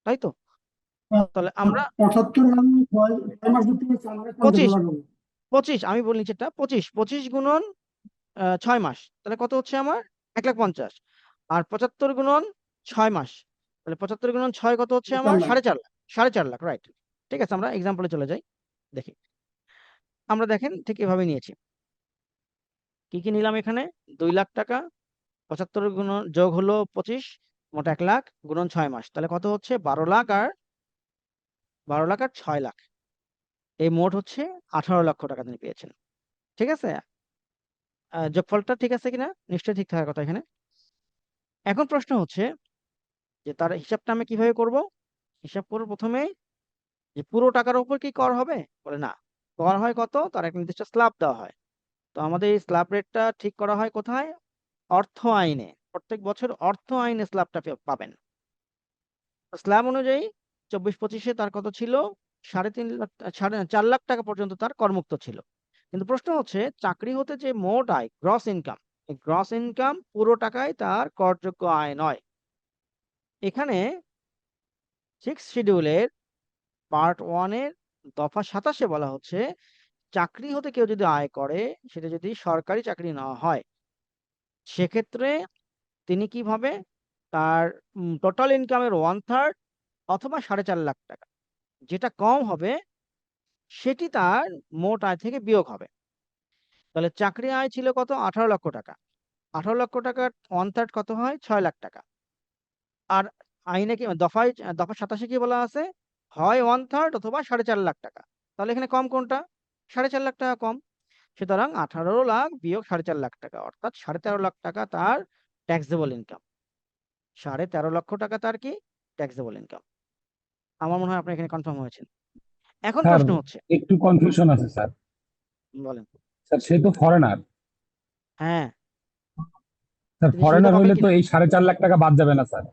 তাই তো? তাহলে আমরা 75 মানে 6 মাস থেকে 4 মাস 50 পঁচিশ ডলার হবে। 25, আমি বলি নিচেরটা 25, 25 গুণন 6 মাস, তাহলে কত হচ্ছে আমার? 1,50,000। আর 75 গুণন 6 মাস, তাহলে 75 গুণন 6 কত হচ্ছে আমার? 4 লাখ। 4.5 লাখ। 4.5 লাখ, রাইট। ঠিক আছে, আমরা এক্সাম্পলে চলে যাই, দেখি। আমরা দেখেন ঠিক এভাবে নিয়েছি। কি কি নিলাম এখানে? 2 লাখ টাকা, 75 গুণন যোগ হলো 25, মোট 1 লাখ, গুণন 6 মাস, তাহলে কত হচ্ছে? 12 লাখ আর 12 লাখ আর 6 লাখ, এই মোট হচ্ছে 18 লক্ষ টাকা তিনি পেয়েছেন। ঠিক আছে? যোগফলটা ঠিক আছে কিনা? নিশ্চয়ই ঠিক থাকার কথা এখানে। এখন প্রশ্ন হচ্ছে যে তার হিসাবটা আমি কিভাবে করব? হিসাব করব প্রথমে যে পুরো টাকার উপর কি কর হবে? বলে না। কর হয় কত? তার একটা নির্দিষ্ট স্ল্যাব দেওয়া হয়। তো আমাদের এই স্ল্যাব রেটটা ঠিক করা হয় কোথায়? অর্থ আইনে। প্রত্যেক বছর অর্থ আইনে স্ল্যাবটা পাবেন। স্ল্যাব অনুযায়ী 24-25-এ তার কত ছিল? 3.5 লাখ, 4 লাখ টাকা পর্যন্ত তার করমুক্ত ছিল। কিন্তু প্রশ্ন হচ্ছে চাকরি হতে যে মোট আয়, গ্রস ইনকাম, এই গ্রস ইনকাম পুরো টাকায় তার করযোগ্য আয় নয়। এখানে 6 শিডিউলের পার্ট 1-এর দফা 27-এ বলা হচ্ছে চাকরি হতে কেউ যদি আয় করে, সেটা যদি সরকারি চাকরি না হয়, সেক্ষেত্রে তিনি কিভাবে তার টোটাল ইনকামের 1/3 অথবা 4.5 লাখ টাকা, যেটা কম হবে সেটি তার মোট আয় থেকে বিয়োগ হবে। তাহলে চাকরি আয় ছিল কত? 18 লক্ষ টাকা। 18 লক্ষ টাকার 1/3 কত হয়? 6 লাখ টাকা। আর আইনে কি দফায় দফা 27-এ কি বলা আছে? হয় 1/3 অথবা 4.5 লাখ টাকা। তাহলে এখানে কম কোনটা? 4.5 লাখ টাকা কম। সুতরাং 18 লাখ বিয়োগ 4.5 লাখ টাকা, অর্থাৎ 13.5 লাখ টাকা তার ট্যাক্সেবল ইনকাম। 13.5 লক্ষ টাকা তার কি? Taxable income. আমার মনে হয় আপনি এখানে কনফার্ম হয়েছেন। এখন স্যার প্রশ্ন হচ্ছে, একটু কনফিউশন আছে স্যার। বলেন। স্যার সে তো ফরেনার। হ্যাঁ, স্যার তিনি সুবিধা ফরেনার পাবেন হইলে তো কিনা? এই 4.5 লাখ টাকা বাদ যাবে না স্যার।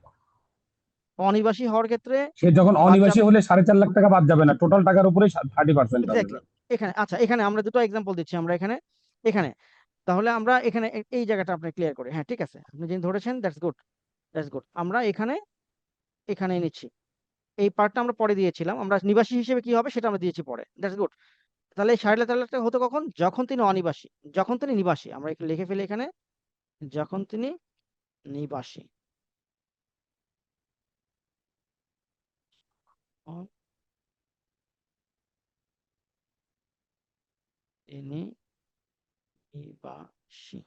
অনিবাসী হওয়ার ক্ষেত্রে সে যখন বাদ অনিবাসী যাবে। হলে 4.5 লাখ টাকা বাদ যাবে না, টোটাল টাকার উপরে 30% আসবে এক্স্যাক্টলি। স্যার। এখানে আচ্ছা, এখানে আমরা দুটো এক্সাম্পল দিচ্ছি আমরা এখানে। এখানে তাহলে আমরা এখানে এই জায়গাটা আপনি ক্লিয়ার করি। হ্যাঁ, ঠিক আছে, আপনি যিনি ধরেছেন দ্যাটস গুড, দ্যাটস গুড। আমরা এখানে এখানে নিচ্ছি। এই পার্টটা আমরা পরে দিয়েছিলাম, আমরা নিবাসী হিসেবে কি হবে সেটা আমরা দিয়েছি পরে। That's good. তাহলে 4.5 লাখ টাকা হতো কখন? যখন তিনি অনিবাসী। যখন তিনি নিবাসী, আমরা একটু লিখে ফেলি এখানে, যখন তিনি নিবাসী। তিনি নিবাসী।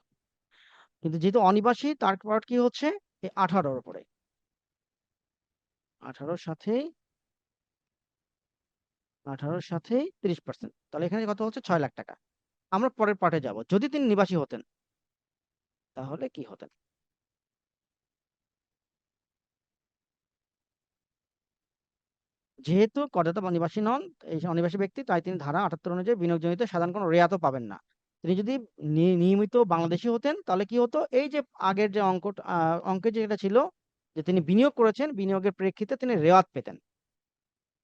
কিন্তু যেহেতু অনিবাসী, তার পার্ট কি হচ্ছে? এই 18-র উপরে। 18-র সাথেই 30%। তাহলে এখানে কত হচ্ছে? 6 লাখ টাকা। আমরা পরের পার্টে যাব। যদি তিনি নিবাসী হতেন তাহলে কি হতেন? যেহেতু করদাতা বা নিবাসী নন, এই যে অনিবাসী ব্যক্তি, তাই তিনি ধারা 78 অনুযায়ী বিনিয়োগজনিত সাধারণ কোনো রেয়াতও পাবেন না। তিনি যদি নিয়মিত বাংলাদেশী হতেন তাহলে কি হতো? এই যে আগের যে অঙ্কে যেটা ছিল যে তিনি বিনিয়োগ করেছেন, বিনিয়োগের প্রেক্ষিতে তিনি রেয়াত পেতেন।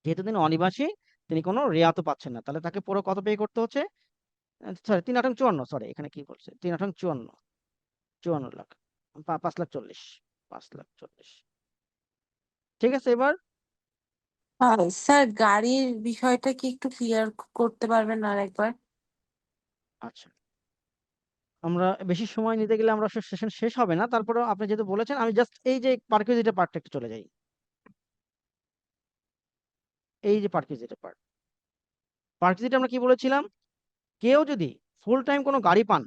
যেহেতু তিনি অনিবাসী, তিনি কোনো রেয়াতও পাচ্ছেন না। তাহলে তাকে পুরো কত পে করতে হচ্ছে? সরি, 3 8 54, সরি এখানে কি বলছে? 3 8 54, 54 লাখ, 5 লাখ 40, 5 লাখ 40। ঠিক আছে এবার? স্যার গাড়ির বিষয়টা কি একটু ক্লিয়ার করতে পারবেন আর একবার? আচ্ছা, আমরা বেশি সময় নিতে গেলে আমরা সেশন শেষ হবে না। তারপরেও আপনি যেহেতু বলেছেন, আমি জাস্ট এই যে পার্কুইজিটি পার্টটা একটু চলে যাই। এই যে পার্কুইজিটি পার্ট, পার্কুইজিটি আমরা কি বলেছিলাম? কেউ যদি ফুল টাইম কোনো গাড়ি পান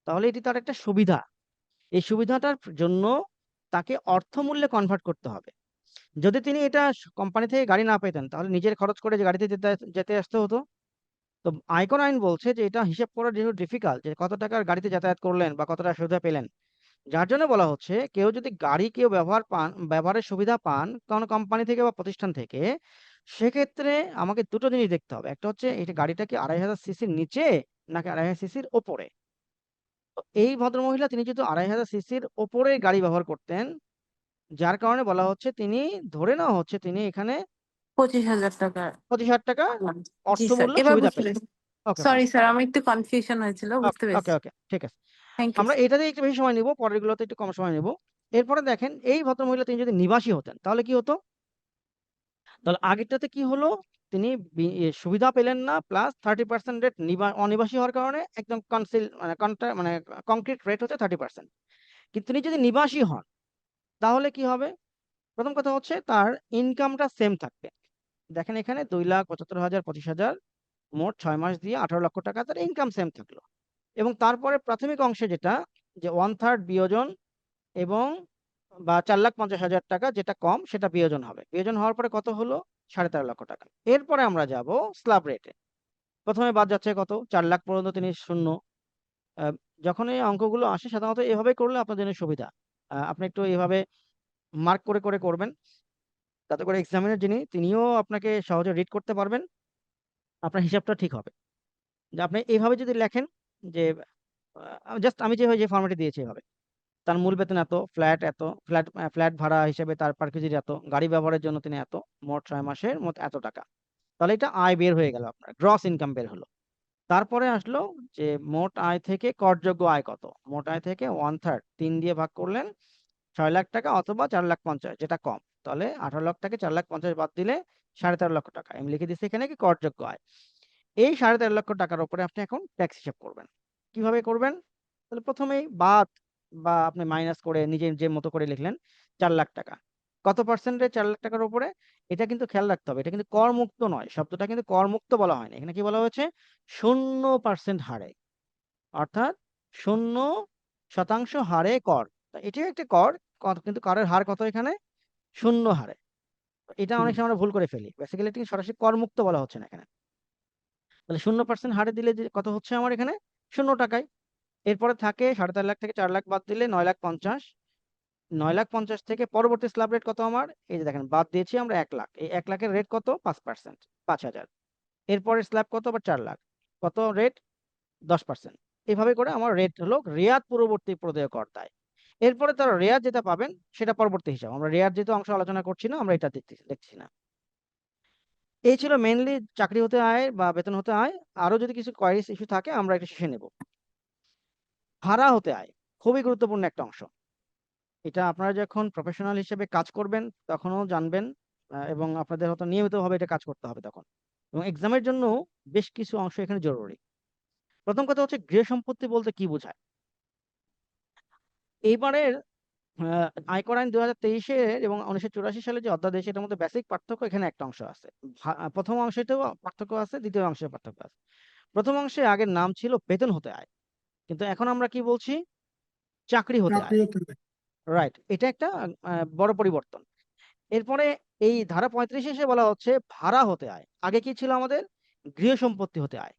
তাহলে এটি তার একটা সুবিধা। এই সুবিধাটার জন্য তাকে অর্থমূল্যে কনভার্ট করতে হবে। যদি তিনি এটা কোম্পানি থেকে গাড়ি না পেতেন তাহলে নিজের খরচ করে যে গাড়িতে যেতে যেতে আসতে হতো। তো আয়কর আইন বলছে যে এটা হিসাব করা যেহেতু ডিফিকাল্ট, যে কত টাকার গাড়িতে যাতায়াত করলেন বা কত টাকা সুবিধা পেলেন, যার জন্য বলা হচ্ছে কেউ যদি গাড়ি ব্যবহারের সুবিধা পান কোনো কোম্পানি থেকে বা প্রতিষ্ঠান থেকে, সেক্ষেত্রে আমাকে দুটো জিনিস দেখতে হবে। একটা হচ্ছে এটা গাড়িটা কি 2500 সিসির নিচে নাকি 2500 সিসির ওপরে। তো এই ভদ্রমহিলা তিনি যেহেতু 2500 সিসির ওপরে গাড়ি ব্যবহার করতেন, যার কারণে বলা হচ্ছে তিনি, ধরে নেওয়া হচ্ছে তিনি এখানে 25,000 টাকা 25,000 টাকা জি স্যার, অর্থমূল্য এবার সুবিধা বুঝতে পেলেন। পেরেছি। ওকে, ফাইন। সরি স্যার, আমার একটু কনফিউশন হয়েছিল, বুঝতে ওকে, পেরেছি। ওকে, ঠিক আছে। Thank you. আমরা এটাতে একটু বেশি সময় নিব, পরের গুলোতে একটু কম সময় নিব। এরপরে দেখেন, এই ভদ্রমহিলা তিনি যদি নিবাসী হতেন তাহলে কি হতো? তাহলে আগেরটাতে কি হলো? তিনি সুবিধা পেলেন না, প্লাস 30% রেট, অনিবাসী হওয়ার কারণে একদম মানে কংক্রিট রেট হচ্ছে 30%। কিন্তু তিনি যদি নিবাসী হন তাহলে কি হবে? প্রথম কথা হচ্ছে তার ইনকামটা সেম থাকবে। দেখেন এখানে 2,75,000, 25,000, মোট 6 মাস দিয়ে 18 লক্ষ টাকা তার ইনকাম সেম থাকলো। এবং তারপরে প্রাথমিক অংশে যেটা, যে 1/3 বিয়োজন এবং বা 4,50,000 টাকা যেটা কম সেটা বিয়োজন হবে। বিয়োজন হওয়ার পরে কত হলো? 13.5 লক্ষ টাকা। এরপরে আমরা যাব স্ল্যাব রেটে। প্রথমে বাদ যাচ্ছে কত, 4 লাখ পর্যন্ত তিনি শূন্য। আহ, যখন এই অঙ্কগুলো আসে সাধারণত এভাবে করলে আপনার জন্য সুবিধা। আপনি একটু এইভাবে মার্ক করে করে করবেন, তাতে করে এক্সামিনার যিনি তিনিও আপনাকে সহজে রিড করতে পারবেন, আপনার হিসাবটা ঠিক হবে। যে আপনি এইভাবে যদি লেখেন যে জাস্ট আমি যেভাবে যে ফর্মেটে দিয়েছি এভাবে, তার মূল বেতন এত, ফ্ল্যাট এত, ফ্ল্যাট ভাড়া হিসেবে তার পার কেজির এত, গাড়ি ব্যবহারের জন্য তিনি এত, মোট 6 মাসের মোট এত টাকা। তাহলে এটা আয় বের হয়ে গেল, আপনার গ্রস ইনকাম বের হলো। তারপরে আসলো যে মোট আয় থেকে করযোগ্য আয় কত। মোট আয় থেকে 1/3 3 দিয়ে ভাগ করলেন, 6 লাখ টাকা অথবা 4,50,000 যেটা কম। তাহলে 18 লাখ থেকে 4,50,000 বাদ দিলে 13.5 লক্ষ টাকা। আমি লিখে দিচ্ছি এখানে কি করযোগ্য আয়। এই 13.5 লক্ষ টাকার উপরে আপনি এখন ট্যাক্স হিসাব করবেন। কিভাবে করবেন? তাহলে প্রথমেই বাদ বা আপনি মাইনাস করে নিজে যে মতো করে লিখলেন 4 লাখ টাকা। কত পার্সেন্টে 4 লাখ টাকার উপরে? এটা কিন্তু খেয়াল রাখতে হবে, এটা কিন্তু করমুক্ত নয়, শব্দটা কিন্তু করমুক্ত বলা হয়নি, এখানে কি বলা হয়েছে 0% হারে, অর্থাৎ 0% হারে কর। তা এটিও একটা কর, কিন্তু করের হার কত এখানে 0 হারে। এটা অনেক সময় আমরা ভুল করে ফেলি, বেসিক্যালি এটি সরাসরি করমুক্ত বলা হচ্ছে না এখানে। তাহলে 0% হারে দিলে যে কত হচ্ছে আমার এখানে 0 টাকায়। এরপরে থাকে 3.5 লাখ থেকে 4 লাখ বাদ দিলে 9,50,000। 9,50,000 থেকে পরবর্তী স্ল্যাব রেট কত আমার, এই যে দেখেন বাদ দিয়েছি আমরা 1 লাখ। এই 1 লাখের রেট কত 5%, 5,000। এরপরে স্ল্যাব কত আবার 4 লাখ, কত রেট 10%। এভাবে করে আমার রেট হলো রেয়াত পূর্ববর্তী প্রদেয় কর দায়। এরপরে তারা রেয়াত যেটা পাবেন সেটা পরবর্তী হিসাব, আমরা রেয়াত যেহেতু অংশ আলোচনা করছি না, আমরা এটা দেখছি না। এই ছিল মেইনলি চাকরি হতে আয় বা বেতন হতে আয়। আরো যদি কিছু কোয়ারিজ ইস্যু থাকে আমরা এটা শেষে নেব। ভাড়া হতে আয় খুবই গুরুত্বপূর্ণ একটা অংশ। এটা আপনারা যখন প্রফেশনাল হিসেবে কাজ করবেন তখনও জানবেন, এবং আপনাদের হয়তো নিয়মিতভাবে এটা কাজ করতে হবে তখন, এবং এক্সামের জন্য বেশ কিছু অংশ এখানে জরুরি। প্রথম কথা হচ্ছে গৃহ সম্পত্তি বলতে কি বোঝায়। এইবারের আয়কর আইন 2023-এর এবং 1984 সালে যে অধ্যাদেশ, এটার মধ্যে বেসিক পার্থক্য এখানে একটা অংশ আছে। প্রথম অংশতেও পার্থক্য আছে, দ্বিতীয় অংশেও পার্থক্য আছে। প্রথম অংশে আগের নাম ছিল বেতন হতে আয়, কিন্তু এখন আমরা কি বলছি চাকরি হতে আয়। চাকরি হতে হবে। রাইট, এটা একটা বড় পরিবর্তন। এরপরে এই ধারা 35 এসে বলা হচ্ছে ভাড়া হতে আয়। আগে কি ছিল আমাদের গৃহ সম্পত্তি হতে আয়।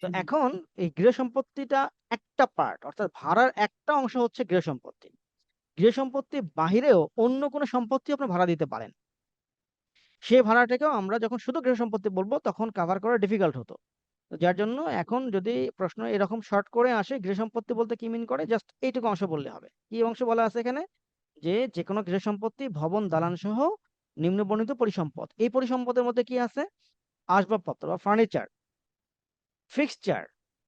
তো এখন এই গৃহ সম্পত্তিটা একটা পার্ট, অর্থাৎ ভাড়ার একটা অংশ হচ্ছে গৃহ সম্পত্তি। গৃহ সম্পত্তি বাহিরেও অন্য কোনো সম্পত্তি আপনি ভাড়া দিতে পারেন। সেই ভাড়াটাকেও আমরা যখন শুধু গৃহ সম্পত্তি বলবো তখন কভার করা ডিফিকাল্ট হতো। তো যার জন্য এখন যদি প্রশ্ন এরকম শর্ট করে আসে গৃহ সম্পত্তি বলতে কি মিন করে, জাস্ট এইটুকু অংশ বললে হবে। কি অংশ বলা আছে এখানে, যে কোনো গৃহ সম্পত্তি ভবন দালান সহ নিম্নবর্ণিত পরিসম্পদ। এই পরিসম্পদের মধ্যে কি আছে, আসবাবপত্র বা ফার্নিচার, ফিক্সচার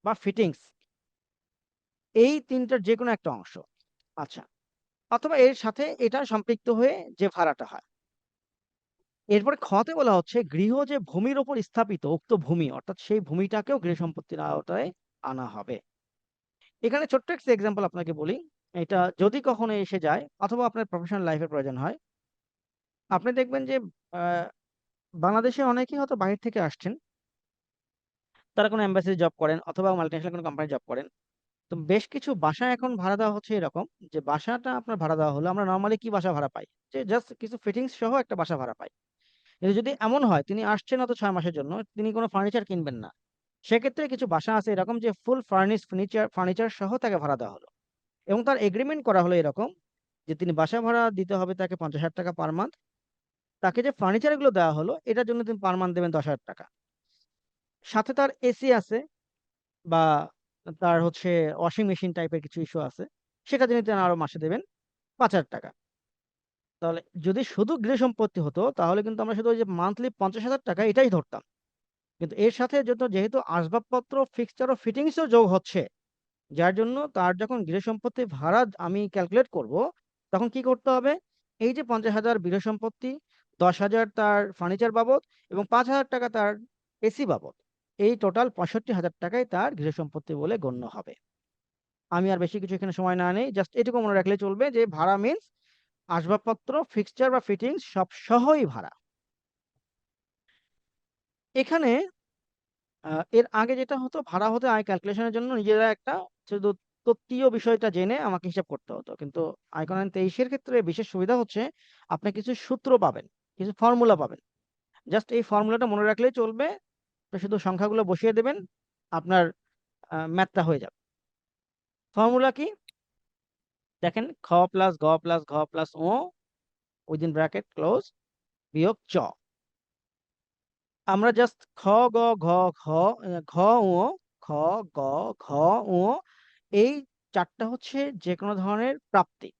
বা ফিটিংস, এই তিনটার যে কোনো একটা অংশ। আচ্ছা, অথবা এর সাথে এটা সম্পৃক্ত হয়ে যে ভাড়াটা হয়। এরপরে খতে বলা হচ্ছে গৃহ যে ভূমির ওপর স্থাপিত উক্ত ভূমি, অর্থাৎ সেই ভূমিটাকেও গৃহ সম্পত্তির আওতায় আনা হবে। এখানে ছোট্ট একটা এক্সাম্পল আপনাকে বলি, এটা যদি কখনো এসে যায় অথবা আপনার প্রফেশনাল লাইফের প্রয়োজন হয়, আপনি দেখবেন যে আহ, বাংলাদেশে অনেকেই হয়তো বাইরে থেকে আসছেন, তারা কোনো এম্বাসি জব করেন অথবা মাল্টিন্যাশনাল কোনো কোম্পানি জব করেন। তো বেশ কিছু বাসা এখন ভাড়া দেওয়া হচ্ছে এরকম, যে বাসাটা আপনার ভাড়া দেওয়া হলো, আমরা নর্মালি কি বাসা ভাড়া পাই, যে জাস্ট কিছু ফিটিংস সহ একটা বাসা ভাড়া পাই। কিন্তু যদি এমন হয় তিনি আসছেন হয়তো 6 মাসের জন্য, তিনি কোনো ফার্নিচার কিনবেন না, সেক্ষেত্রে কিছু বাসা আছে এরকম যে ফুল ফার্নিচার সহ তাকে ভাড়া দেওয়া হলো, এবং তার এগ্রিমেন্ট করা হলো এরকম যে তিনি বাসা ভাড়া দিতে হবে তাকে 50,000 টাকা পার মান্থ। তাকে যে ফার্নিচার গুলো দেওয়া হলো এটার জন্য তিনি পার মান্থ দেবেন 10,000 টাকা। সাথে তার এসি আছে বা তার হচ্ছে ওয়াশিং মেশিন টাইপের কিছু ইস্যু আছে, সেটা তিনি আরো মাসে দেবেন 5,000 টাকা। তাহলে যদি শুধু গৃহ সম্পত্তি হতো তাহলে কিন্তু আমরা শুধু ওই যে মান্থলি 50,000 টাকা এটাই ধরতাম। কিন্তু এর সাথে যেহেতু আসবাবপত্র, ফিক্সচার ও ফিটিংসও যোগ হচ্ছে, যার জন্য তার যখন গৃহ সম্পত্তি ভাড়া আমি ক্যালকুলেট করব, তখন কি করতে হবে, এই যে 50,000 গৃহ সম্পত্তি, 10,000 তার ফার্নিচার বাবদ এবং 5,000 টাকা তার এসি বাবদ, এই টোটাল 65,000 টাকায় তার গৃহ সম্পত্তি বলে গণ্য হবে। আমি আর বেশি কিছু এখানে সময় না নেই, জাস্ট এটুকু মনে রাখলে চলবে যে ভাড়া মিন্স আসবাবপত্র, ফিক্সচার বা ফিটিংস সব সহই ভাড়া। এখানে এর আগে যেটা হতো, ভাড়া হতে আয় ক্যালকুলেশনের জন্য নিজেরা একটা শুধু তত্ত্বীয় বিষয়টা জেনে আমাকে হিসাব করতে হতো, কিন্তু আয়কর আইন 23-এর ক্ষেত্রে বিশেষ সুবিধা হচ্ছে আপনি কিছু সূত্র পাবেন, কিছু ফর্মুলা পাবেন, জাস্ট এই ফর্মুলাটা মনে রাখলেই চলবে। তো শুধু সংখ্যাগুলো বসিয়ে দেবেন, আপনার ম্যাথটা হয়ে যাবে। ফর্মুলা কি দেখেন, খ প্লাস গ প্লাস ঘ প্লাস ও উইদিন ব্র্যাকেট ক্লোজ বিয়োগ চ। আমরা জাস্ট খ গ ঘ ঘ ঘ ও খ গ ঘ ও এই চারটা হচ্ছে যে কোনো ধরনের প্রাপ্তি।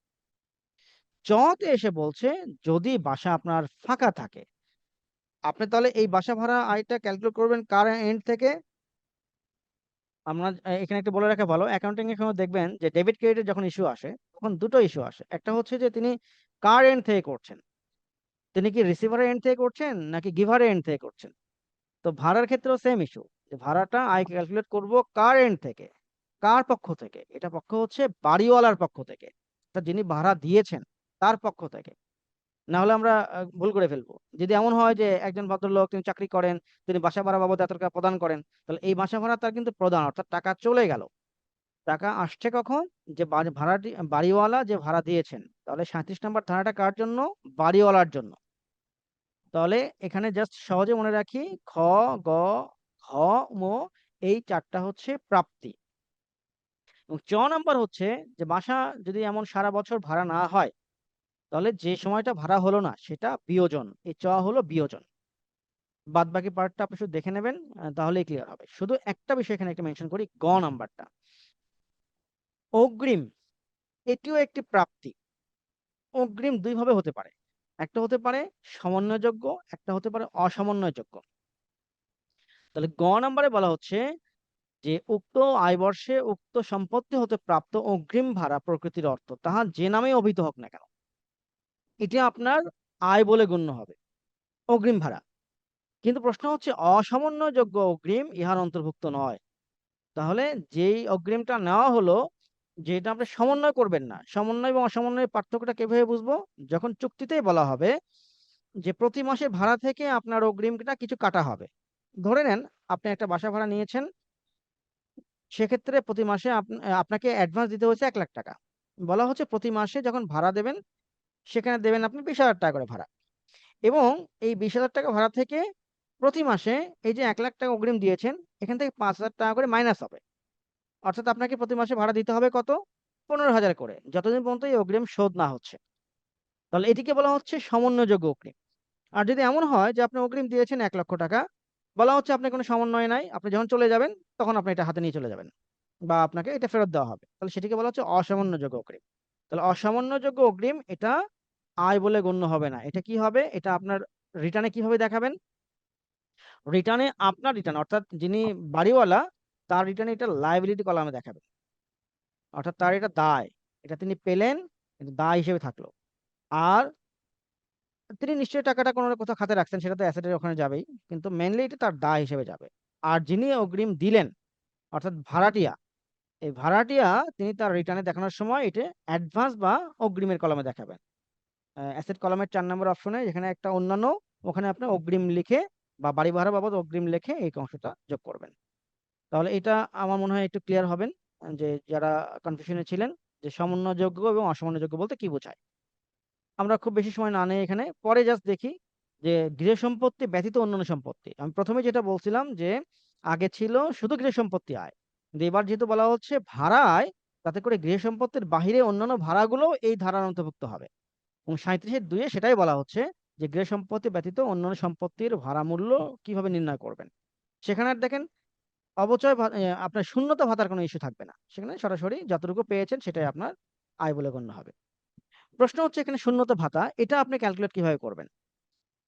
চতে এসে বলছে যদি বাসা আপনার ফাঁকা থাকে, আপনি তাহলে এই বাসা ভাড়া আয়টা ক্যালকুলেট করবেন কার এন্ড থেকে। আমরা এখানে একটা বলে রাখা ভালো, অ্যাকাউন্টিং এর সময় দেখবেন যে ডেবিট ক্রেডিটের যখন ইস্যু আসে তখন দুটো ইস্যু আসে। একটা হচ্ছে যে তিনি কার এন্ড থেকে করছেন, তিনি কি রিসিভারের এন্ড থেকে করছেন নাকি গিভারের এন্ড থেকে করছেন। তো ভাড়ার ক্ষেত্রেও সেম ইস্যু, যে ভাড়াটা আয় ক্যালকুলেট করব কার এন্ড থেকে, কার পক্ষ থেকে। এটা পক্ষ হচ্ছে বাড়িওয়ালার পক্ষ থেকে, অর্থাৎ যিনি ভাড়া দিয়েছেন তার পক্ষ থেকে। না হলে আমরা ভুল করে ফেলবো। যদি এমন হয় যে একজন ভদ্রলোক তিনি চাকরি করেন, তিনি বাসা ভাড়া বাবদ এত টাকা প্রদান করেন, তাহলে এই বাসা ভাড়া তার কিন্তু প্রদান, অর্থাৎ টাকা চলে গেল। টাকা আসছে কখন, যে ভাড়াটি বাড়িওয়ালা যে ভাড়া দিয়েছেন। তাহলে 37 নম্বর ধারাটা কার জন্য, বাড়িওয়ালার জন্য। তাহলে এখানে জাস্ট সহজে মনে রাখি খ গ ঘ ম এই চারটা হচ্ছে প্রাপ্তি। এবং চ নাম্বার হচ্ছে যে বাসা যদি এমন সারা বছর ভাড়া না হয়, তাহলে যে সময়টা ভাড়া হলো না সেটা বিয়োজন। এই চ হলো বিয়োজন। বাদ বাকি পার্টটা আপনি শুধু দেখে নেবেন, তাহলেই ক্লিয়ার হবে। শুধু একটা বিষয় এখানে একটা মেনশন করি, গ নাম্বারটা অগ্রিম, এটিও একটি প্রাপ্তি। অগ্রিম দুই ভাবে হতে পারে, একটা হতে পারে সমন্বয়যোগ্য, একটা হতে পারে অসমন্বয়যোগ্য। তাহলে গ নাম্বারে বলা হচ্ছে যে উক্ত আয়বর্ষে উক্ত সম্পত্তি হতে প্রাপ্ত অগ্রিম ভাড়া প্রকৃতির অর্থ তাহা যে নামে অভিহিত হোক না কেন, এটা আপনার আয় বলে গণ্য হবে, অগ্রিম ভাড়া। কিন্তু প্রশ্ন হচ্ছে অসমন্বয়যোগ্য অগ্রিম ইহার অন্তর্ভুক্ত নয়। তাহলে যেই অগ্রিমটা নেওয়া হলো, যেটা আপনি সমন্বয় করবেন না, সমন্বয় এবং অসমন্বয়ের পার্থক্যটা কিভাবে বুঝবো, যখন চুক্তিতেই বলা হবে যে প্রতি মাসে ভাড়া থেকে আপনার অগ্রিমটা কিছু কাটা হবে। ধরে নেন আপনি একটা বাসা ভাড়া নিয়েছেন, সেক্ষেত্রে প্রতি মাসে আপনাকে অ্যাডভান্স দিতে হচ্ছে 1 লাখ টাকা। বলা হচ্ছে প্রতি মাসে যখন ভাড়া দেবেন, সেখানে দেবেন আপনি 20,000 টাকা করে ভাড়া। এবং এই 20,000 টাকা ভাড়া থেকে প্রতি মাসে এই যে 1 লাখ টাকা অগ্রিম দিয়েছেন, এখান থেকে 5,000 টাকা করে মাইনাস হবে। অর্থাৎ আপনাকে প্রতি মাসে ভাড়া দিতে হবে কত, 15,000 করে, যতদিন পর্যন্ত এই অগ্রিম শোধ না হচ্ছে। তাহলে এটিকে বলা হচ্ছে সমন্বয়যোগ্য অগ্রিম। আর যদি এমন হয় যে আপনি অগ্রিম দিয়েছেন 1 লক্ষ টাকা, বলা হচ্ছে আপনার কোনো সমন্বয় নাই, আপনি যখন চলে যাবেন তখন আপনি এটা হাতে নিয়ে চলে যাবেন, বা আপনাকে এটা ফেরত দেওয়া হবে, তাহলে সেটিকে বলা হচ্ছে অসমন্বয়যোগ্য অগ্রিম। তাহলে অসমন্বয়যোগ্য অগ্রিম এটা আয় বলে গণ্য হবে না। এটা কি হবে, এটা আপনার রিটার্নে কিভাবে দেখাবেন, রিটার্নে আপনার রিটার্ন অর্থাৎ যিনি বাড়িওয়ালা তার রিটার্নে এটা লাইবিলিটি কলামে দেখাবেন। অর্থাৎ তার এটা দায়, এটা তিনি পেলেন, কিন্তু দায় হিসেবে থাকলো। আর তিনি নিশ্চয়ই টাকাটা কোনো না কোথাও খাতে রাখছেন, সেটা তো অ্যাসেটের ওখানে যাবেই, কিন্তু মেনলি এটা তার দায় হিসেবে যাবে। আর যিনি অগ্রিম দিলেন অর্থাৎ ভাড়াটিয়া, এই ভাড়াটিয়া তিনি তার রিটার্নে দেখানোর সময় এটা অ্যাডভান্স বা অগ্রিমের কলামে দেখাবেন। অ্যাসেট কলামের 4 নম্বর অপশনে যেখানে একটা অন্যান্য, ওখানে আপনি অগ্রিম লিখে বা বাড়ি ভাড়া বাবদ অগ্রিম লিখে এই অংশটা যোগ করবেন। তাহলে এটা আমার মনে হয় একটু ক্লিয়ার হবেন, যে যারা কনফিউশনে ছিলেন যে সমন্বয়যোগ্য এবং অসমন্বয়যোগ্য বলতে কি বোঝায়। আমরা খুব বেশি সময় না নিয়ে এখানে পরে জাস্ট দেখি যে গৃহ সম্পত্তি ব্যতীত অন্যান্য সম্পত্তি। আমি প্রথমে যেটা বলছিলাম যে আগে ছিল শুধু গৃহ সম্পত্তি আয়, কিন্তু এবার যেহেতু বলা হচ্ছে ভাড়া আয়, তাতে করে গৃহ সম্পত্তির বাহিরে অন্যান্য ভাড়াগুলো এই ধারার অন্তর্ভুক্ত হবে। এবং 37-2 সেটাই বলা হচ্ছে যে গৃহ সম্পত্তি ব্যতীত অন্যান্য সম্পত্তির ভাড়া মূল্য কিভাবে নির্ণয় করবেন। সেখানে আর দেখেন আপনার শূন্যতা ভাতার কোনো ইস্যু থাকবে না, সেখানে সরাসরি যতটুকু পেয়েছেন সেটাই আপনার আয় বলে গণ্য হবে। প্রশ্ন হচ্ছে এখানে শূন্যতা ভাতা এটা আপনি ক্যালকুলেট কিভাবে করবেন।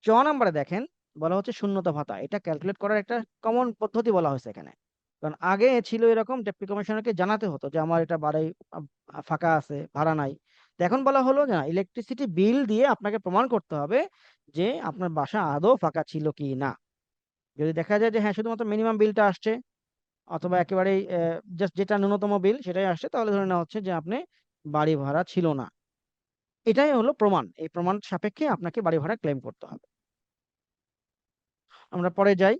চ নাম্বারে দেখেন বলা হচ্ছে শূন্যতা ভাতা, এটা ক্যালকুলেট করার একটা কমন পদ্ধতি বলা হয়েছে এখানে। কারণ আগে ছিল এরকম, ডেপুটি কমিশনারকে জানাতে হতো যে আমার এটা বাড়ি ফাঁকা আছে, ভাড়া নাই। তো এখন বলা হলো যে না, ইলেকট্রিসিটি বিল দিয়ে আপনাকে প্রমাণ করতে হবে যে আপনার বাসা আদৌ ফাঁকা ছিল কি না। যদি দেখা যায় যে হ্যাঁ শুধুমাত্র মিনিমাম বিলটা আসছে, অথবা একেবারেই জাস্ট যেটা ন্যূনতম বিল সেটাই আসছে, তাহলে ধরে নেওয়া হচ্ছে যে আপনি বাড়ি ভাড়া ছিল না। এটাই হলো প্রমাণ, এই প্রমাণ সাপেক্ষে আপনাকে বাড়ি ভাড়া ক্লেম করতে হবে। আমরা পরে যাই,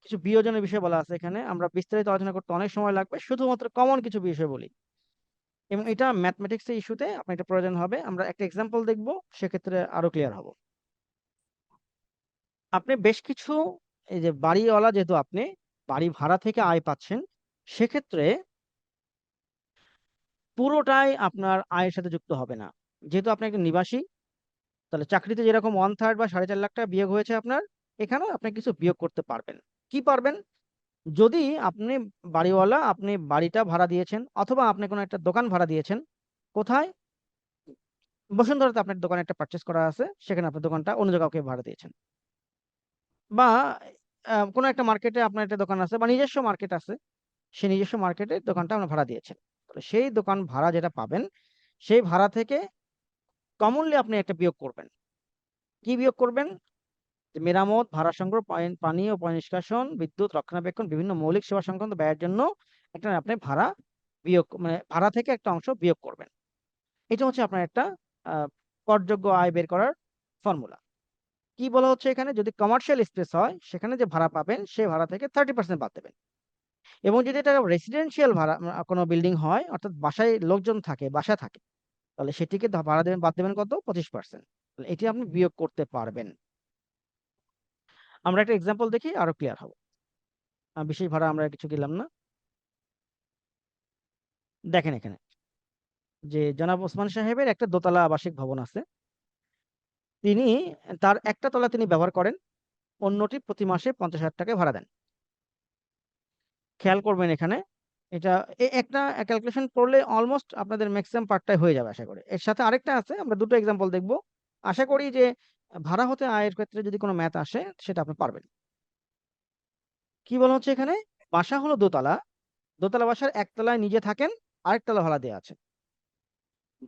কিছু বিয়োজনের বিষয় বলা আছে এখানে, আমরা বিস্তারিত আলোচনা করতে অনেক সময় লাগবে, শুধুমাত্র কমন কিছু বিষয় বলি। এবং এটা ম্যাথমেটিক্স এর ইস্যুতে আপনার এটা প্রয়োজন হবে, আমরা একটা এক্সাম্পল দেখবো, সেক্ষেত্রে আরো ক্লিয়ার হবো। আপনি বেশ কিছু, এই যে বাড়িওয়ালা যেহেতু আপনি বাড়ি ভাড়া থেকে আয় পাচ্ছেন, সেক্ষেত্রে পুরোটাই আপনার আয়ের সাথে যুক্ত হবে না। যেহেতু আপনি একটা নিবাসী, তাহলে চাকরিতে যেরকম 1/3 বা 4.5 লাখ টাকা বিয়োগ হয়েছে আপনার, এখানেও আপনি কিছু বিয়োগ করতে পারবেন। কি পারবেন? যদি আপনি বাড়িওয়ালা, আপনি বাড়িটা ভাড়া দিয়েছেন অথবা আপনি কোনো একটা দোকান ভাড়া দিয়েছেন, কোথায়? বসুন্ধরাতে আপনার দোকান একটা পারচেস করা আছে, সেখানে আপনার দোকানটা অন্য কাউকে ভাড়া দিয়েছেন, বা কোনো একটা মার্কেটে আপনার একটা দোকান আছে বা নিজস্ব মার্কেট আছে, সেই নিজস্ব মার্কেটে দোকানটা আপনার ভাড়া দিয়েছেন। তাহলে সেই দোকান ভাড়া যেটা পাবেন, সেই ভাড়া থেকে কমনলি আপনি একটা বিয়োগ করবেন। কি বিয়োগ করবেন? যে মেরামত, ভাড়া সংগ্রহ, পানি ও পয় নিষ্কাশন, বিদ্যুৎ, রক্ষণাবেক্ষণ, বিভিন্ন মৌলিক সেবা সংক্রান্ত ব্যয়ের জন্য একটা আপনি ভাড়া বিয়োগ, মানে ভাড়া থেকে একটা অংশ বিয়োগ করবেন। এটা হচ্ছে আপনার একটা করযোগ্য আয় বের করার ফর্মুলা। কি বলা হচ্ছে এখানে? যদি কমার্শিয়াল স্পেস হয়, সেখানে যে ভাড়া পাবেন সেই ভাড়া থেকে 30% বাদ দেবেন। এবং যদি এটা রেসিডেন্সিয়াল ভাড়া, কোনো বিল্ডিং হয়, অর্থাৎ বাসায় লোকজন থাকে, বাসা থাকে, তাহলে সেটিকে ভাড়া দেবেন, বাদ দেবেন কত? 25%। এটি আপনি বিয়োগ করতে পারবেন। আমরা একটা এক্সাম্পল দেখি, আরো ক্লিয়ার হবে। বিশেষ ভাড়া আমরা কিছু গেলাম না। দেখেন এখানে যে জনাব ওসমান সাহেবের একটা দোতলা আবাসিক ভবন আছে। তিনি তার একটা তলা তিনি ব্যবহার করেন, অন্যটি প্রতি মাসে 50,000 টাকায় ভাড়া দেন। খেয়াল করবেন এখানে, এটা একটা ক্যালকুলেশন করলে অলমোস্ট আপনাদের ম্যাক্সিমাম পার্টটাই হয়ে যাবে আশা করি। এর সাথে আরেকটা আছে, আমরা দুটো এক্সাম্পল দেখব। আশা করি যে ভাড়া হতে আয়ের ক্ষেত্রে যদি কোনো ম্যাথ আসে, সেটা আপনি পারবেন। কি বলা হচ্ছে এখানে? বাসা হলো দোতলা, দোতলা বাসার একতলায় নিজে থাকেন, আরেকতলা ভাড়া দেওয়া আছে।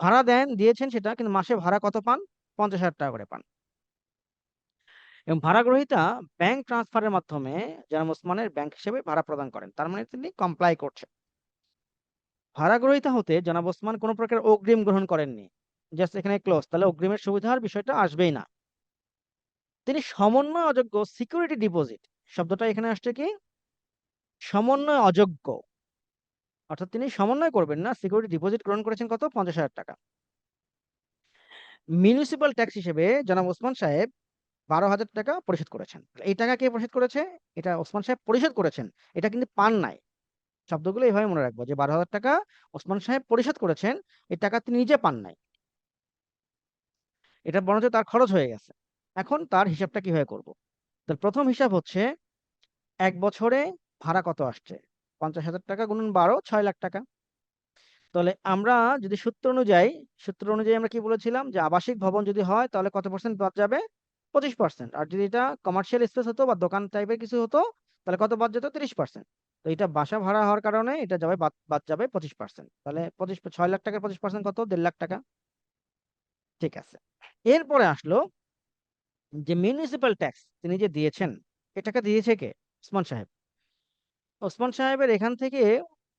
ভাড়া দিয়েছেন সেটা, কিন্তু মাসে ভাড়া কত পান? 50,000 টাকা করে পান। এবং ভাড়া গ্রহীতা ব্যাংক ট্রান্সফারের মাধ্যমে জনাব ওসমানের ব্যাংক হিসেবে ভাড়া প্রদান করেন, তার মানে তিনি কমপ্লাই করছেন। ভাড়া গ্রহীতা হতে জনাব ওসমান কোনো প্রকার অগ্রিম গ্রহণ করেননি, জাস্ট এখানে ক্লোজ, তাহলে অগ্রিমের সুবিধার বিষয়টা আসবেই না। তিনি সমন্বয় অযোগ্য সিকিউরিটি ডিপোজিট, শব্দটা এখানে আসছে কি? সমন্বয় অযোগ্য, অর্থাৎ তিনি সমন্বয় করবেন না, সিকিউরিটি ডিপোজিট গ্রহণ করেছেন কত? 50,000 টাকা। মিউনিসিপাল ট্যাক্স হিসেবে জনাব ওসমান সাহেব 12,000 টাকা পরিশোধ করেছেন। এই টাকা কে পরিশোধ করেছে? এটা ওসমান সাহেব পরিশোধ করেছেন, এটা কিন্তু পান নাই। শব্দগুলো এইভাবে মনে রাখবো যে 12,000 টাকা ওসমান সাহেব পরিশোধ করেছেন, এই টাকা তিনি নিজে পান নাই, এটা বরঞ্চ তার খরচ হয়ে গেছে। এখন তার হিসাবটা কিভাবে করব? তার প্রথম হিসাব হচ্ছে 1 বছরে ভাড়া কত আসছে, 50,000 টাকা গুণন 12, 6 লাখ টাকা। তাহলে আমরা যদি সূত্র অনুযায়ী আমরা কি বলেছিলাম, যে আবাসিক ভবন যদি হয় তাহলে কত পার্সেন্ট বাদ যাবে? 25%। আর যদি এটা কমার্শিয়াল স্পেস হতো বা দোকান টাইপের কিছু হতো, তাহলে কত বাদ যেত? 30%। তো এটা বাসা ভাড়া হওয়ার কারণে এটা যাবে বাদ বাদ যাবে 25%। তাহলে 6 লাখ টাকার 25% কত? 1.5 লাখ টাকা। ঠিক আছে। এরপরে আসলো যে মিউনিসিপাল ট্যাক্স তিনি যে দিয়েছেন, এ টাকা দিয়েছে কে? ওসমান সাহেব। ওসমান সাহেবের এখান থেকে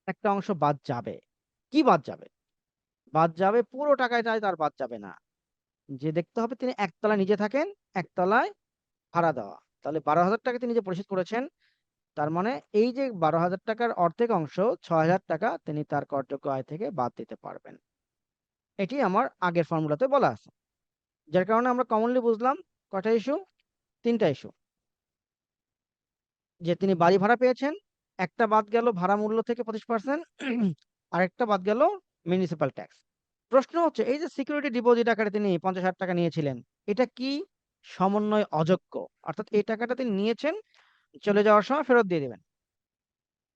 একটা অংশ বাদ যাবে। কি বাদ যাবে? বাদ যাবে পুরো টাকাটাই তার বাদ যাবে না। যে দেখতে হবে তিনি একতলায় নিজে থাকেন, একতলায় ভাড়া দেওয়া। তাহলে 12,000 টাকা তিনি যে পরিশোধ করেছেন, তার মানে এই যে 12,000 টাকার অর্ধেক অংশ, 6,000 টাকা তিনি তার করযোগ্য আয় থেকে বাদ দিতে পারবেন। এটি আমার আগের ফর্মুলাতে বলা আছে, যার কারণে আমরা কমনলি বুঝলাম কয়টা ইস্যু? 3টা ইস্যু। যে তিনি বাড়ি ভাড়া পেয়েছেন, একটা বাদ গেল ভাড়া মূল্য থেকে 25%, আরেকটা বাদ গেল মিউনিসিপাল ট্যাক্স। প্রশ্ন হচ্ছে, এই যে সিকিউরিটি ডিপোজিট আকারে তিনি 50,000 টাকা নিয়েছিলেন, এটা কি সমন্বয় অযোগ্য? অর্থাৎ এই টাকাটা তিনি নিয়েছেন, চলে যাওয়ার সময় ফেরত দিয়ে দিবেন,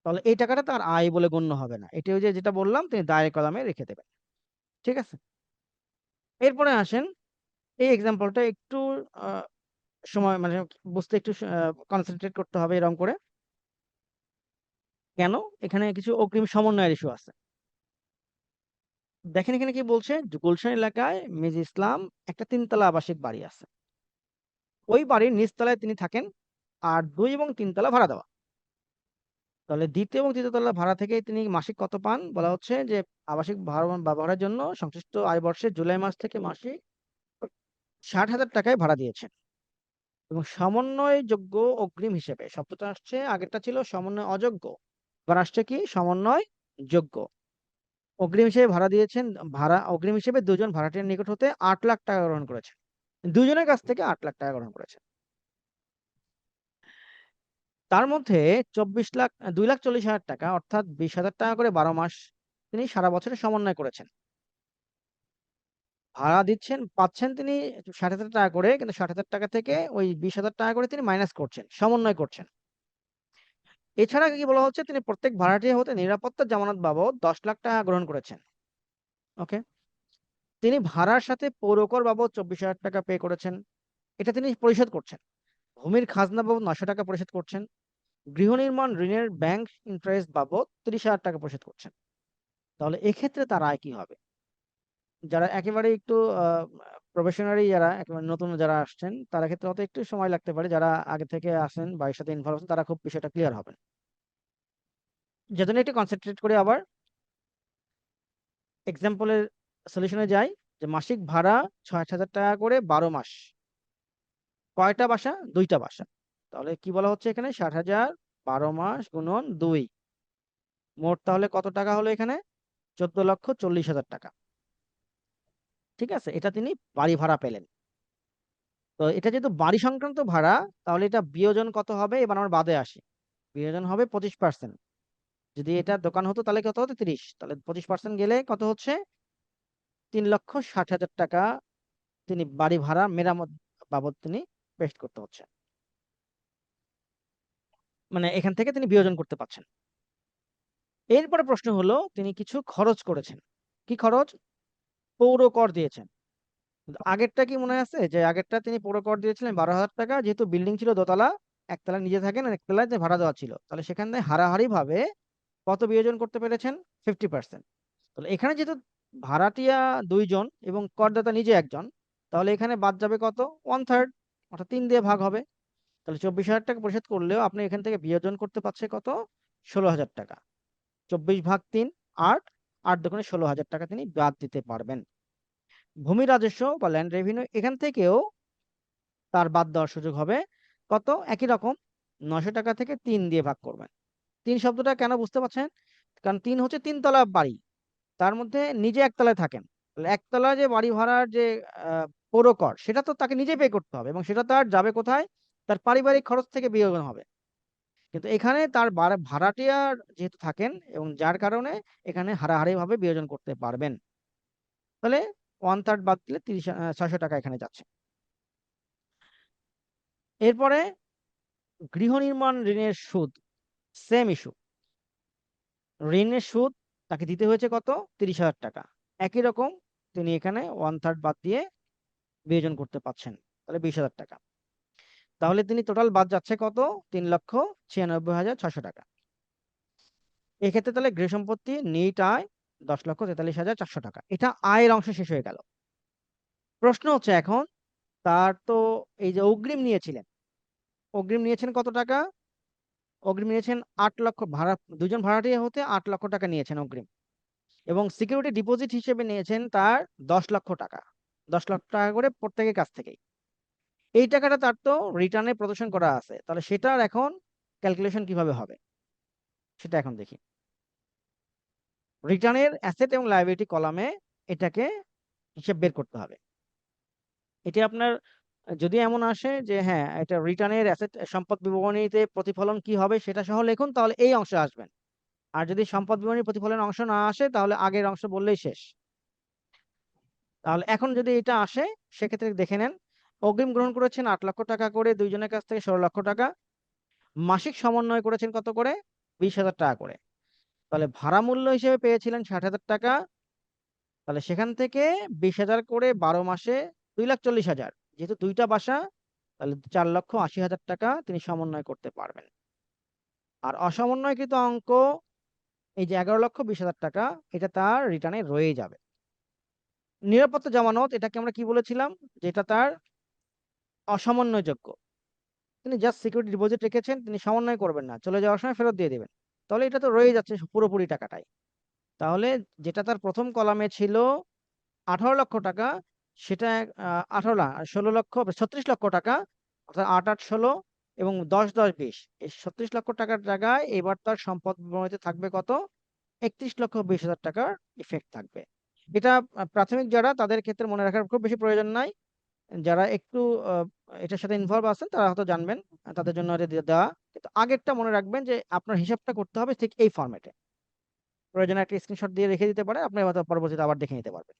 তাহলে এই টাকাটা তার আয় বলে গণ্য হবে না। এটি ওই যে যেটা বললাম, তিনি দায়ের কলমে রেখে দেবেন। ঠিক আছে। এরপরে আসেন, এই এক্সাম্পলটা একটু আহ, সময় মানে বুঝতে একটু কনসেন্ট্রেট করতে হবে এরকম করে। কেন? এখানে কিছু অগ্রিম সমন্বয়ের ইস্যু আছে। দেখেন এখানে কি বলছে, যে গুলশান এলাকায় মির্জা ইসলাম একটা 3 তলা আবাসিক বাড়ি আছে। ওই বাড়ির নিচতলায় তিনি থাকেন, আর 2 এবং 3 তলা ভাড়া দেওয়া। তাহলে দ্বিতীয় এবং তৃতীয় তলা ভাড়া থেকে তিনি মাসিক কত পান? বলা হচ্ছে যে আবাসিক ভাড়া ব্যবহারের জন্য সংশ্লিষ্ট আয় বর্ষের জুলাই মাস থেকে মাসিক 60,000 টাকায় ভাড়া দিয়েছেন। এবং সমন্বয়যোগ্য অগ্রিম হিসেবে, শব্দটা আসছে, আগেরটা ছিল সমন্বয় অযোগ্য, এবার আসছে কি? সমন্বয় যোগ্য। অগ্রিম হিসেবে ভাড়া দিয়েছেন, ভাড়া অগ্রিম হিসেবে দুজন ভাড়াটিয়ার নিকট হতে 8 লাখ টাকা গ্রহণ করেছেন। দুজনের কাছ থেকে 8 লাখ টাকা গ্রহণ করেছেন। তার মধ্যে 2,40,000 টাকা অর্থাৎ 20,000 টাকা করে 12 মাস তিনি সারা বছরে সমন্বয় করেছেন। ভাড়া পাচ্ছেন তিনি 60,000 টাকা করে, কিন্তু 60,000 টাকা থেকে ওই 20,000 টাকা করে তিনি মাইনাস করছেন, সমন্বয় করছেন। এছাড়া কি বলা হচ্ছে, তিনি প্রত্যেক ভাড়াটিয়া হতে নিরাপত্তা জামানত বাবদ 10 লাখ টাকা গ্রহণ করেছেন। ওকে। তিনি ভাড়ার সাথে পৌরকর বাবদ 24,000 টাকা পে করেছেন, এটা তিনি পরিশোধ করছেন। ভূমির খাজনা বাবদ 900 টাকা পরিশোধ করছেন। গৃহ নির্মাণ ঋণের ব্যাংক ইন্টারেস্ট বাবদ 30,000 টাকা পরিশোধ করছেন। তাহলে এক্ষেত্রে তার আয় কি হবে? যারা একেবারে একটু প্রফেশনালি, যারা একেবারে নতুন যারা আসছেন, তারা ক্ষেত্রে হয়তো একটু সময় লাগতে পারে। যারা আগে থেকে আসেন বা এর সাথে ইনভলভ আছেন, তারা খুব বিষয়টা ক্লিয়ার হবেন। যেজন্য একটু কনসেন্ট্রেট করে আবার এক্সাম্পলের সলিউশনে যাই। যে মাসিক ভাড়া 6,000 টাকা করে 12 মাস, কয়টা বাসা? 2টা বাসা। তাহলে কি বলা হচ্ছে এখানে? 60,000 12 মাস গুণন 2, মোট তাহলে কত টাকা হলো এখানে? 14,40,000 টাকা। ঠিক আছে, এটা তিনি বাড়ি ভাড়া পেলেন। তো এটা যেহেতু বাড়ি সংক্রান্ত ভাড়া, তাহলে এটা বিয়োজন কত হবে? এবার আমরা বাদে আসি। বিয়োজন হবে 25%। যদি এটা দোকান হতো তাহলে কত হতো? 30। তাহলে 25% গেলে কত হচ্ছে? 3,60,000 টাকা তিনি বাড়ি ভাড়া মেরামত বাবদ তিনি পেস্ট করতে হচ্ছে, মানে এখান থেকে তিনি বিয়োজন করতে পারছেন। এরপরে প্রশ্ন হলো, তিনি কিছু খরচ করেছেন। কি খরচ? পৌর কর দিয়েছেন। আগেরটা কি মনে আছে? যে আগেরটা তিনি পৌর কর দিয়েছিলেন 12,000 টাকা, যেহেতু বিল্ডিং ছিল দোতলা, একতলা নিজে থাকেন আর একতলায় যে ভাড়া দেওয়া ছিল, তাহলে সেখানে হারাহারি ভাবে কত বিয়োজন করতে পেরেছেন? 50%। তাহলে এখানে যেহেতু ভাড়াটিয়া 2 জন এবং করদাতা নিজে একজন, তাহলে এখানে বাদ যাবে কত? 1/3, অর্থাৎ 3 দিয়ে ভাগ হবে। তাহলে 24,000 টাকা পরিশোধ করলেও আপনি এখান থেকে বিয়োজন করতে পারছে কত? 16,000 টাকা। 24/3 8, 8 দোকানে 16,000 টাকা তিনি বাদ দিতে পারবেন। ভূমি রাজস্ব বা ল্যান্ড রেভিনিউ, এখান থেকেও তার বাদ দেওয়ার সুযোগ হবে। কত? একই রকম, 900 টাকা থেকে 3 দিয়ে ভাগ করবেন। 3 শব্দটা কেন বুঝতে পারছেন? কারণ 3 হচ্ছে 3 তলা বাড়ি, তার মধ্যে নিজে একতলায় থাকেন। তাহলে একতলায় যে বাড়ি ভাড়ার যে পৌর কর, সেটা তো তাকে নিজে পে করতে হবে, এবং সেটা তার যাবে কোথায়? তার পারিবারিক খরচ থেকে বিয়োজন হবে। কিন্তু এখানে তার ভাড়াটিয়া যেহেতু থাকেন, এবং যার কারণে এখানে হারাহারি ভাবে বিয়োজন করতে পারবেন। তাহলে 1/3 বাদ দিলে 600 টাকা এখানে যাচ্ছে। এরপরে গৃহ নির্মাণ ঋণের সুদ, সেম ইস্যু। ঋণের সুদ তাকে দিতে হয়েছে কত? 30,000 টাকা। একই রকম, তিনি এখানে 1/3 বাদ দিয়ে বিয়োজন করতে পারছেন, তাহলে 20,000 টাকা। তাহলে তিনি টোটাল বাদ যাচ্ছে কত? 3,96,600 টাকা। এক্ষেত্রে তাহলে গৃহ সম্পত্তি নিট আয় 10,43,400 টাকা। এটা আয়ের অংশ শেষ হয়ে গেল। প্রশ্ন হচ্ছে এখন, তার তো এই যে অগ্রিম নিয়েছিলেন, অগ্রিম নিয়েছেন কত টাকা? অগ্রিম নিয়েছেন 8 লক্ষ, ভাড়া 2 জন ভাড়াটিয়া হতে 8 লক্ষ টাকা নিয়েছেন অগ্রিম, এবং সিকিউরিটি ডিপোজিট হিসেবে নিয়েছেন তার 10 লক্ষ টাকা। 10 লক্ষ টাকা করে প্রত্যেকের কাছ থেকে। এই টাকাটা তার তো রিটার্নে প্রদর্শন করা আছে, তাহলে সেটার এখন ক্যালকুলেশন কিভাবে হবে সেটা এখন দেখি। রিটার্নের অ্যাসেট এবং লায়াবিলিটি কলামে এটাকে হিসেব বের করতে হবে। এটি আপনার যদি এমন আসে যে হ্যাঁ, এটা রিটার্নের অ্যাসেট সম্পদ বিবরণীতে প্রতিফলন কি হবে সেটা সহ লিখুন, তাহলে এই অংশে আসবেন। আর যদি সম্পদ বিবরণী প্রতিফলনের অংশ না আসে, তাহলে আগের অংশ বললেই শেষ। তাহলে এখন যদি এটা আসে, সেক্ষেত্রে দেখে নেন, অগ্রিম গ্রহণ করেছেন 8 লক্ষ টাকা করে 2 জনের কাছ থেকে, 16 লক্ষ টাকা। মাসিক সমন্বয় করেছেন কত করে? 20,000 টাকা করে। তাহলে ভাড়া মূল্য হিসেবে পেয়েছিলেন 60,000 টাকা। তাহলে সেখান থেকে 20,000 করে 12 মাসে 2,40,000, যেহেতু 2টা বাসা, তাহলে 4,80,000 টাকা তিনি সমন্বয় করতে পারবেন। আর অসমন্বয়কৃত অঙ্ক এই যে 11,20,000 টাকা, এটা তার রিটার্নে রয়ে যাবে। নিরাপত্তা জামানত, এটাকে আমরা কি বলেছিলাম? যেটা তার অসমন্বয়যোগ্য। তিনি জাস্ট সিকিউরিটি ডিপোজিট রেখেছেন, তিনি সমন্বয় করবেন না, চলে যাওয়ার সময় ফেরত দিয়ে দেবেন। তাহলে এটা তো রয়ে যাচ্ছে পুরোপুরি টাকাটাই। তাহলে যেটা তার প্রথম কলামে ছিল 18 লক্ষ টাকা, সেটা 18 না, 16 লক্ষ 36 লক্ষ টাকা, অর্থাৎ 8 8 16 এবং 10 10 20, এই 36 লক্ষ টাকার জায়গায় এবার তার সম্পদ বিবরণীতে থাকবে কত? 31,20,000 টাকার ইফেক্ট থাকবে। এটা প্রাথমিক যারা, তাদের ক্ষেত্রে মনে রাখার খুব বেশি প্রয়োজন নাই। যারা একটু আহ, এটার সাথে ইনভলভ আছেন তারা হয়তো জানবেন, তাদের জন্য এটা দেওয়া। কিন্তু আগেরটা মনে রাখবেন যে আপনার হিসাবটা করতে হবে ঠিক এই ফরম্যাটে। প্রয়োজনে একটা স্ক্রিনশট দিয়ে রেখে দিতে পারে, আপনি হয়তো পরবর্তীতে আবার দেখে নিতে পারবেন।